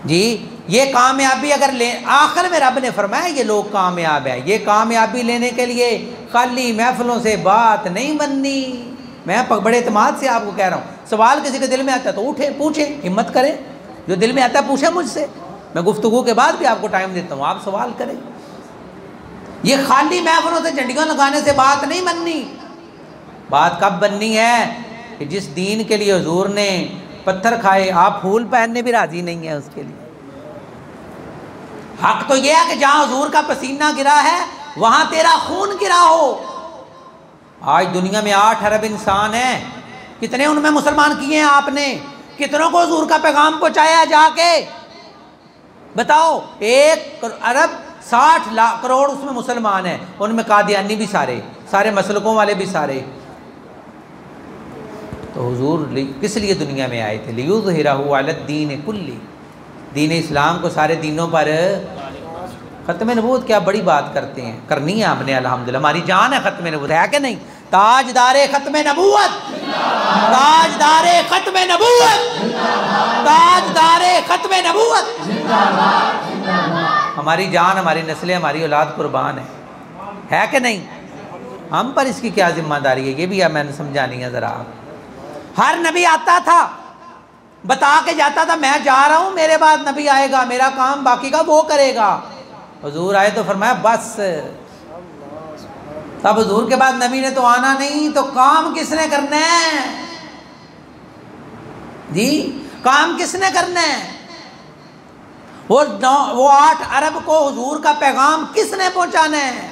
[SPEAKER 1] जी ये कामयाबी अगर ले, आखिर में रब ने फरमाया ये लोग कामयाब हैं। ये कामयाबी लेने के लिए खाली महफिलों से बात नहीं बननी। मैं बड़े एतमाद से आपको कह रहा हूँ, सवाल किसी के दिल में आता है तो उठे, पूछे, हिम्मत करें। जो दिल में आता है पूछे मुझसे, मैं गुफ्तगू के बाद भी आपको टाइम देता हूँ, आप सवाल करें। ये खाली महफिलों से झंडियाँ लगाने से बात नहीं बननी। बात कब बननी है कि जिस दीन के लिए हुजूर ने पत्थर खाए, आप फूल पहनने भी राजी नहीं है उसके लिए। हक तो यह है कि जहां हुजूर का पसीना गिरा है वहां तेरा खून गिरा हो। आज दुनिया में 8 अरब इंसान हैं, कितने उनमें मुसलमान किए हैं आपने? कितनों को हुजूर का पैगाम पहुंचाया जाके? बताओ। 1 अरब 60 लाख करोड़ उसमें मुसलमान हैं, उनमें कादियानी भी सारे मसलकों वाले भी सारे। तो हुजूर किस लिए दुनिया में आए थे? लियुज़हिरहु अलद्दीन कुल्ली, दीन इस्लाम को सारे दीनों पर। ख़त्म नबूवत क्या बड़ी बात करते हैं, करनी है आपने अल्हम्दुलिल्लाह। हमारी जान है ख़त्म नबूवत, है कि नहीं? ताजदारे ख़त्म नबूवत, ताजदारे ख़त्म नबूवत, ताजदारे ख़त्म नबूवत। हमारी जान, हमारी नस्लें, हमारी औलाद कुर्बान है कि नहीं? हम पर इसकी क्या जिम्मेदारी है, ये भी मैंने समझानी है ज़रा। हर नबी आता था, बता के जाता था मैं जा रहा हूँ, मेरे बाद नबी आएगा, मेरा काम बाकी का वो करेगा। हुजूर आए तो फरमाया बस। तब हुजूर के बाद नबी ने तो आना नहीं, तो काम किसने करना है जी? काम किसने करना है? वो 8 अरब को हुजूर का पैगाम किसने पहुंचाना है?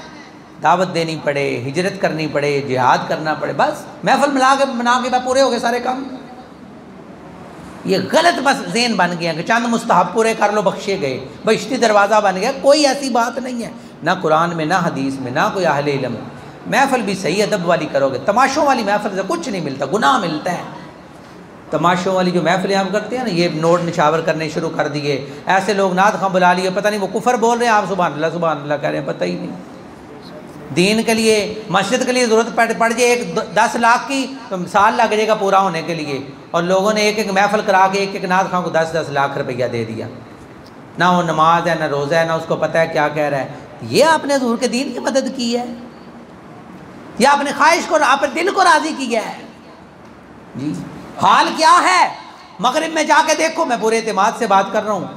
[SPEAKER 1] दावत देनी पड़े, हिजरत करनी पड़े, जिहाद करना पड़े, बस महफिल बना के पूरे हो गए सारे काम। ये गलत बस ज़हन बन गया कि चंद मुस्तहब पूरे कर लो बख्शे गए, बहिश्ती दरवाज़ा बन गया। कोई ऐसी बात नहीं है, ना कुरान में, ना हदीस में, ना कोई अहले इल्म। महफिल भी सही अदब वाली करोगे, तमाशों वाली महफिल से कुछ नहीं मिलता, गुनाह मिलता है। तमाशों वाली जो महफिलें हम करते हैं ना, ये नोट निछावर करने शुरू कर दिए, ऐसे लोग नात खां बुला लिए, पता नहीं वो कुफर बोल रहे हैं, आप सुभान अल्लाह कह रहे हैं, पता ही नहीं। दीन के लिए, मस्जिद के लिए ज़रूरत पड़ जाए 10 लाख की, तो साल लग जाएगा पूरा होने के लिए। और लोगों ने एक महफिल करा के एक नात खां को 10-10 लाख रुपया दे दिया। ना वो नमाज है, ना रोज़ा है, ना उसको पता है क्या कह रहा है। ये आपने हुजूर के दीन की मदद की है, या अपने ख्वाहिश को, अपने दिल को राज़ी किया है जी। हाल क्या है मगरिब में जाके देखो, मैं पूरे एतमाद से बात कर रहा हूँ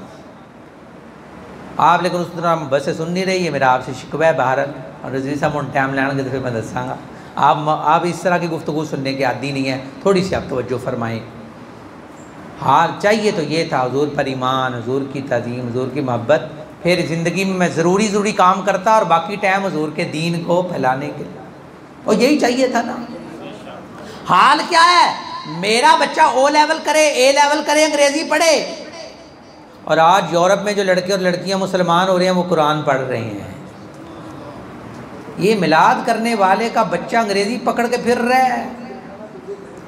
[SPEAKER 1] आप, लेकिन उस तरह बसें सुन नहीं रही है। मेरा आपसे शिकवा है बहरहाल, और रज़वी साहब उन टाइम लाएंगे तो फिर मैं दसाँगा। आप इस तरह की गुफ्तगू सुनने के आदी नहीं है, थोड़ी सी आप तवज्जो फरमाएँ। हाल चाहिए तो ये था, हुजूर पर ईमान, हुजूर की तज़ीम, हुजूर की मोहब्बत, फिर ज़िंदगी में मैं ज़रूरी काम करता और बाकी टाइम हुजूर के दीन को फैलाने के लिए, और यही चाहिए था ना। हाल क्या है, मेरा बच्चा O लेवल करे, A लेवल करे, अंग्रेज़ी पढ़े, और आज यूरोप में जो लड़के और लड़कियां मुसलमान हो रहे हैं वो कुरान पढ़ रहे हैं। ये मिलाद करने वाले का बच्चा अंग्रेज़ी पकड़ के फिर रहा है।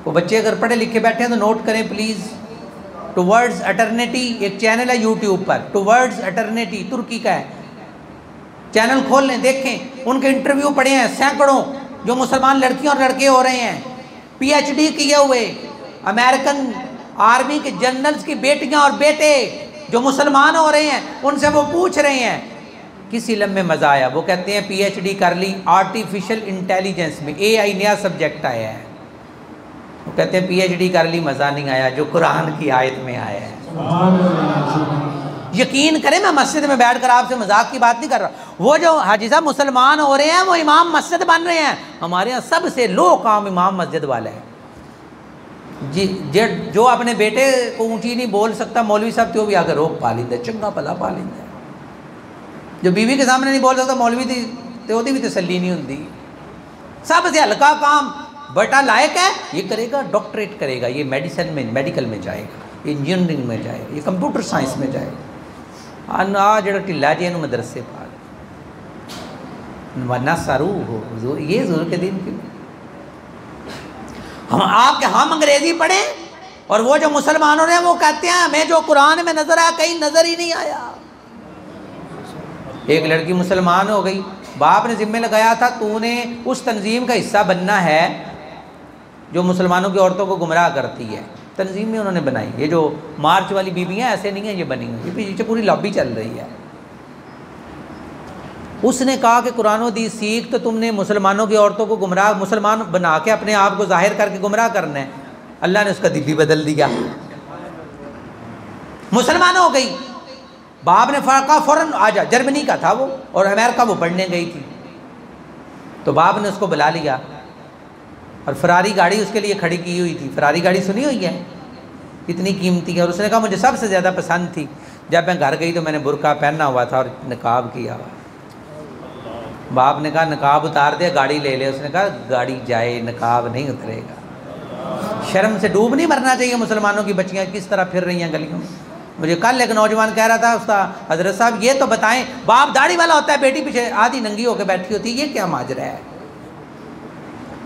[SPEAKER 1] वो बच्चे अगर पढ़े लिखे बैठे हैं तो नोट करें प्लीज़। टुवर्ड्स अटर्निटी एक चैनल है यूट्यूब पर, टुवर्ड्स अटर्निटी, तुर्की का है, चैनल खोल लें, देखें। उनके इंटरव्यू पढ़े हैं सैकड़ों, जो मुसलमान लड़कियां और लड़के हो रहे हैं, PhD किए हुए, अमेरिकन आर्मी के जनरल्स की बेटियां और बेटे जो मुसलमान हो रहे हैं, उनसे वो पूछ रहे हैं किस इल्म में मज़ा आया। वो कहते हैं PhD कर ली आर्टिफिशियल इंटेलिजेंस में, AI नया सब्जेक्ट आया है। वो कहते हैं PhD कर ली, मज़ा नहीं आया जो कुरान की आयत में आया है। यकीन करें, मैं मस्जिद में बैठकर आपसे मजाक की बात नहीं कर रहा। वो जो हाजी साहब मुसलमान हो रहे हैं वो इमाम मस्जिद बन रहे हैं। हमारे यहाँ सबसे लो काम इमाम मस्जिद वाला है जी। जो अपने बेटे को ऊँची नहीं बोल सकता, मौलवी साहब तो भी आकर रोक पा लेंगे, चंगा भला पा लेंगे। जो बीवी के सामने नहीं बोल सकता, मौलवी तो भी तसल्ली नहीं होती। सबसे हल्का काम बेटा लायक है, ये करेगा, डॉक्टरेट करेगा, ये मेडिसिन में, मेडिकल में जाएगा, इंजीनियरिंग में जाएगा, ये कंप्यूटर साइंस में जाएगा। आ जो ढिला जी मदरसे पा वरना सारू हो, ये ज़रूर के दिन की हम अंग्रेज़ी पढ़े, और वो जो मुसलमानों ने वो कहते हैं हमें जो कुरान में नज़र आया कहीं नज़र ही नहीं आया। एक लड़की मुसलमान हो गई, बाप ने जिम्मे लगाया था तूने उस तंजीम का हिस्सा बनना है जो मुसलमानों की औरतों को गुमराह करती है। तंजीम में उन्होंने बनाई, ये जो मार्च वाली बीबियाँ ऐसे नहीं हैं, ये बनी हुई, ये पीछे पूरी लॉबी चल रही है। उसने कहा कि कुरान व हदीस सीख तो तुमने मुसलमानों की औरतों को गुमराह, मुसलमान बना के अपने आप को जाहिर करके गुमराह करना है। अल्लाह ने उसका दिल भी बदल दिया, मुसलमान हो गई। बाप ने कहा फ़ौरन आ जा, जर्मनी का था वो और अमेरिका वो पढ़ने गई थी। तो बाप ने उसको बुला लिया और फरारी गाड़ी उसके लिए खड़ी की हुई थी। फरारी गाड़ी सुनी हुई है, इतनी कीमती है। और उसने कहा मुझे सबसे ज़्यादा पसंद थी जब मैं घर गई तो मैंने बुर्का पहना हुआ था और निकाब किया हुआ। बाप ने कहा नकाब उतार दे, गाड़ी ले ले। उसने कहा गाड़ी जाए, नकाब नहीं उतरेगा। शर्म से डूब नहीं मरना चाहिए। मुसलमानों की बच्चियां किस तरह फिर रही हैं गलियों में। मुझे कल एक नौजवान कह रहा था, उस्ताद हजरत साहब ये तो बताएं, बाप दाढ़ी वाला होता है, बेटी पीछे आधी नंगी होकर बैठी होती है, ये क्या माजरा है।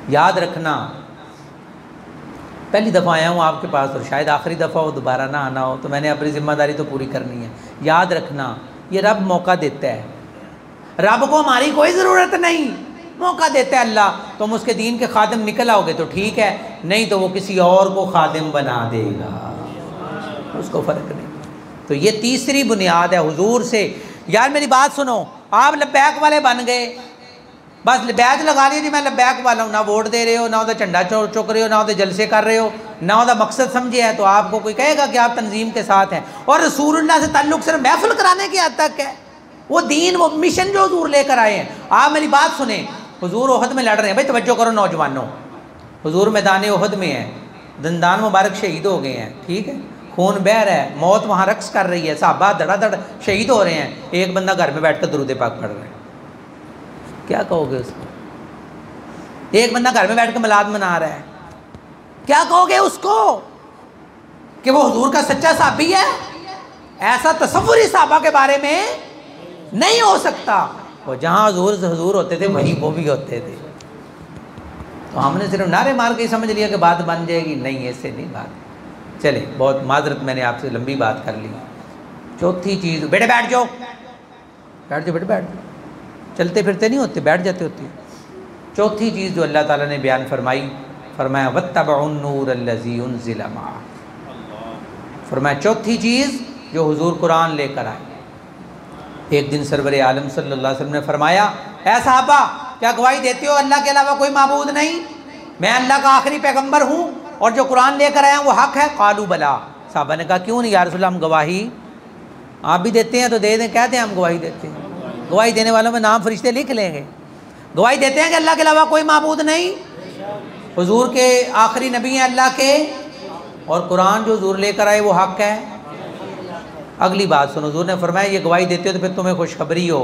[SPEAKER 1] याद रखना, पहली दफ़ा आया हूँ आपके पास और शायद आखिरी दफ़ा हो, दोबारा ना आना हो, तो मैंने अपनी ज़िम्मेदारी तो पूरी करनी है। याद रखना, ये रब मौका देता है, रब को हमारी कोई ज़रूरत नहीं, मौका देता है अल्लाह। तुम उसके दीन के खादिम निकल आओगे तो ठीक है, नहीं तो वो किसी और को खादिम बना देगा, उसको फ़र्क नहीं। तो ये तीसरी बुनियाद है हुजूर से। यार मेरी बात सुनो, आप लब्बैक वाले बन गए, बस बैच लगा लिया जी मैं लब्बैक वाला हूँ, ना वोट दे रहे हो, ना उधर झंडा चुक रहे हो, ना उधर जलसे कर रहे हो, ना उधर मकसद समझे है, तो आपको कोई कहेगा कि आप तंजीम के साथ हैं। और रसूलुल्लाह से ताल्लुक़ सिर्फ महफिल कराने की हद तक है, वो दीन वो मिशन जो हुजूर लेकर आए हैं। आप मेरी बात सुने, हुजूर ओहद में लड़ रहे हैं, भाई तवज्जो करो नौजवानों, हुजूर मैदान ओहद में है, दंदान मुबारक शहीद हो गए हैं, ठीक है, खून बह रहा है, मौत वहाँ रक्स कर रही है, साहबा धड़ाधड़ शहीद हो रहे हैं, एक बंदा घर में बैठ कर दुरूद पाक पढ़ रहा है, क्या कहोगे उसको? एक बंदा घर में बैठ कर मिलाद मना रहा है, क्या कहोगे उसको कि वो हुजूर का सच्चा साहबी है? ऐसा तसव्वुर ही साहबा के बारे में नहीं हो सकता। वो जहाँ हुजूर होते थे वहीं वो भी होते थे। तो हमने सिर्फ नारे मार के समझ लिया कि बात बन जाएगी, नहीं ऐसे नहीं बात। चले, बहुत माजरत, मैंने आपसे लंबी बात कर ली। चौथी चीज़, बेटे बैठ जाओ, बैठ जाओ बेटे बैठ जाओ, चलते फिरते नहीं होते, बैठ जाते होते। चौथी चीज़ जो अल्लाह ताला ने बयान फरमाई, फरमाया वत्तबउन नूर अल्लज़ी उनज़िला मअह, फरमाया चौथी चीज़ जो हुजूर कुरान लेकर आए। एक दिन सरवर आलम सल्लल्लाहु अलैहि वसल्लम ने फरमाया, ऐ सहाबा क्या गवाही देते हो अल्लाह के अलावा कोई माबूद नहीं, मैं अल्लाह का आखिरी पैगम्बर हूँ और जो कुरान लेकर आया वो हक़ है? कालू बला। साहबा ने कहा क्यों नहीं या रसूल, हम गवाही आप भी देते हैं तो दे दें, कहते हैं हम गवाही देते हैं। गवाही देने वालों में नाम फरिश्ते लिख लेंगे। गवाही देते हैं कि अल्लाह के अलावा कोई माबूद नहीं, हुजूर के आखिरी नबी हैं अल्लाह के, और कुरान जो हुजूर लेकर आए वो हक़ है। अगली बात सुनो, हुजूर ने फरमाया ये गवाही देते हो तो फिर तुम्हें खुशखबरी हो,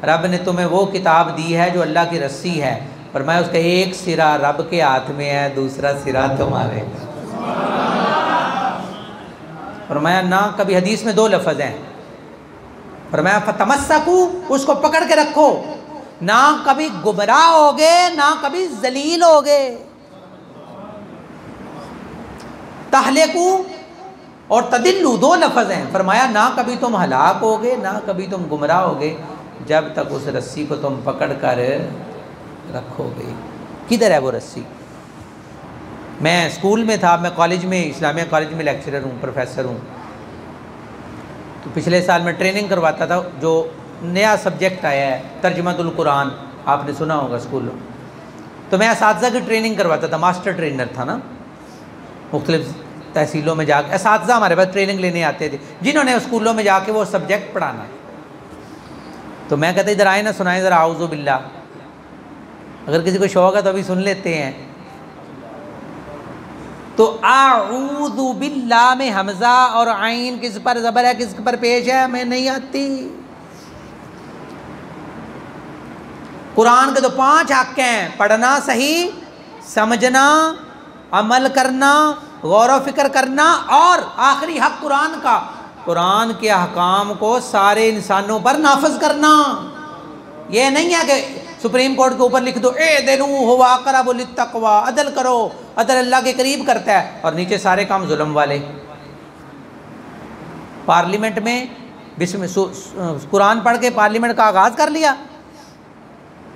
[SPEAKER 1] रब ने तुम्हें वो किताब दी है जो अल्लाह की रस्सी है। फरमाया उसका एक सिरा रब के हाथ में है, दूसरा सिरा तुम्हारे। फरमाया ना, कभी हदीस में दो लफ्ज़ हैं, फरमाया फतमस्सकू, उसको पकड़ के रखो, ना कभी गुमराह होगे ना कभी जलील होगे। तहलेकू और तदिल्लू दो लफ्ज़ हैं, फरमाया ना कभी तुम हलाक होगे ना कभी तुम गुमराह होगे जब तक उस रस्सी को तुम पकड़ कर रखोगे। किधर है वो रस्सी? मैं स्कूल में था, मैं कॉलेज में, इस्लामिया कॉलेज में लेक्चरर हूँ, प्रोफेसर हूँ। तो पिछले साल मैं ट्रेनिंग करवाता था, जो नया सब्जेक्ट आया है तर्जुमातुल कुरान, आपने सुना होगा स्कूलों। तो मैं असातिज़ा की ट्रेनिंग करवाता था, मास्टर ट्रेनर था ना, मुख्तलिफ तहसीलों में जाकर असातिज़ा हमारे पास ट्रेनिंग लेने आते थे जिन्होंने स्कूलों में जाके वो सब्जेक्ट पढ़ाना है। तो मैं कहता इधर आए ना सुनाए ज़रा आऊज़ु बिल्लाह, अगर किसी को शौक़ है तो अभी सुन लेते हैं। तो आऊज़ु बिल्लाह में हमज़ा और आइन किस पर ज़बर है किस पर पेश है हमें नहीं आती। कुरान के तो 5 हक़ हैं, पढ़ना सही, समझना, अमल करना, गौर व फिक्र करना, और आखिरी हक़ कुरान का, कुरान के अहकाम को सारे इंसानों पर नाफिज करना। ये नहीं है कि सुप्रीम कोर्ट के ऊपर लिख दो ए देनू हुआ अक़रबु लित्तक़वा, अदल करो, अदल अल्लाह के करीब करता है, और नीचे सारे काम जुल्म वाले। पार्लियामेंट में कुरान पढ़ के पार्लियामेंट का आगाज़ कर लिया।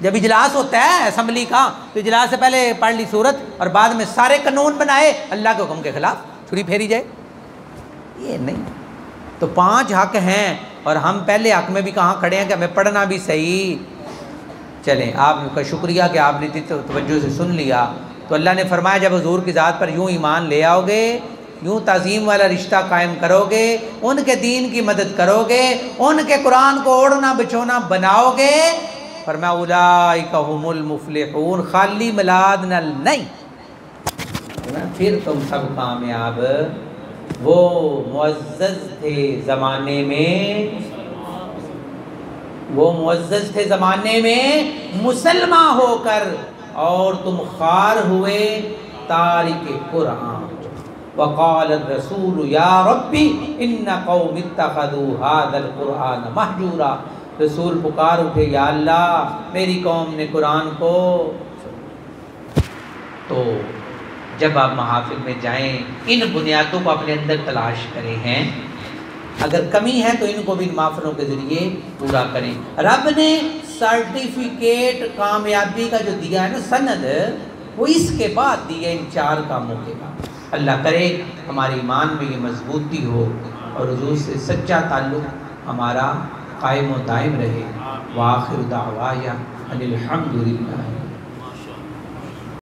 [SPEAKER 1] जब इजलास होता है असम्बली का तो इजलास से पहले पढ़ ली सूरत और बाद में सारे कानून बनाए अल्लाह के हुक्म के खिलाफ, छुरी फेरी जाए, ये नहीं। तो 5 हक़ हैं और हम पहले हक़ में भी कहाँ खड़े हैं कि हमें पढ़ना भी सही। चलें, आपका शुक्रिया कि आपने इतनी तवज्जो से सुन लिया। तो अल्लाह ने फरमाया जब हुजूर की ज़ात पर यूँ ईमान ले आओगे, यूँ ताज़ीम वाला रिश्ता कायम करोगे, उनके दीन की मदद करोगे, उनके कुरान को ओढ़ना बिछोना बनाओगे, फरमाया उलाइका हुमुल मुफ्लिहून, खाली मिलाद नल नहीं, फिर तुम सब कामयाब वो मुअज़्ज़ज़ थे ज़माने में, वो मुअज़्ज़ज़ थे ज़माने में मुसलमान होकर, और तुम ख़ार हुए तारिक कुरान। वक़ाल रसूल या रब्बी इन्ना कौमी इत्तख़ज़ू हाज़ल कुरान महजूरा। रसूल पुकार उठे, या अल्लाह मेरी कौम ने कुरान को। तो जब आप महफिल में जाएं, इन बुनियादों को अपने अंदर तलाश करें हैं, अगर कमी है तो इनको भी इन महफिलों के ज़रिए पूरा करें। रब ने सर्टिफिकेट कामयाबी का जो दिया है ना, सनद, वो इसके बाद दिए इन 4 कामों के बाद। अल्लाह करे हमारे ईमान में ये मजबूती हो और हुजूर से सच्चा ताल्लुक़ हमारा कायम व दायम रहे। व आखिर दावाया अनिल हम्दुलिल्लाह।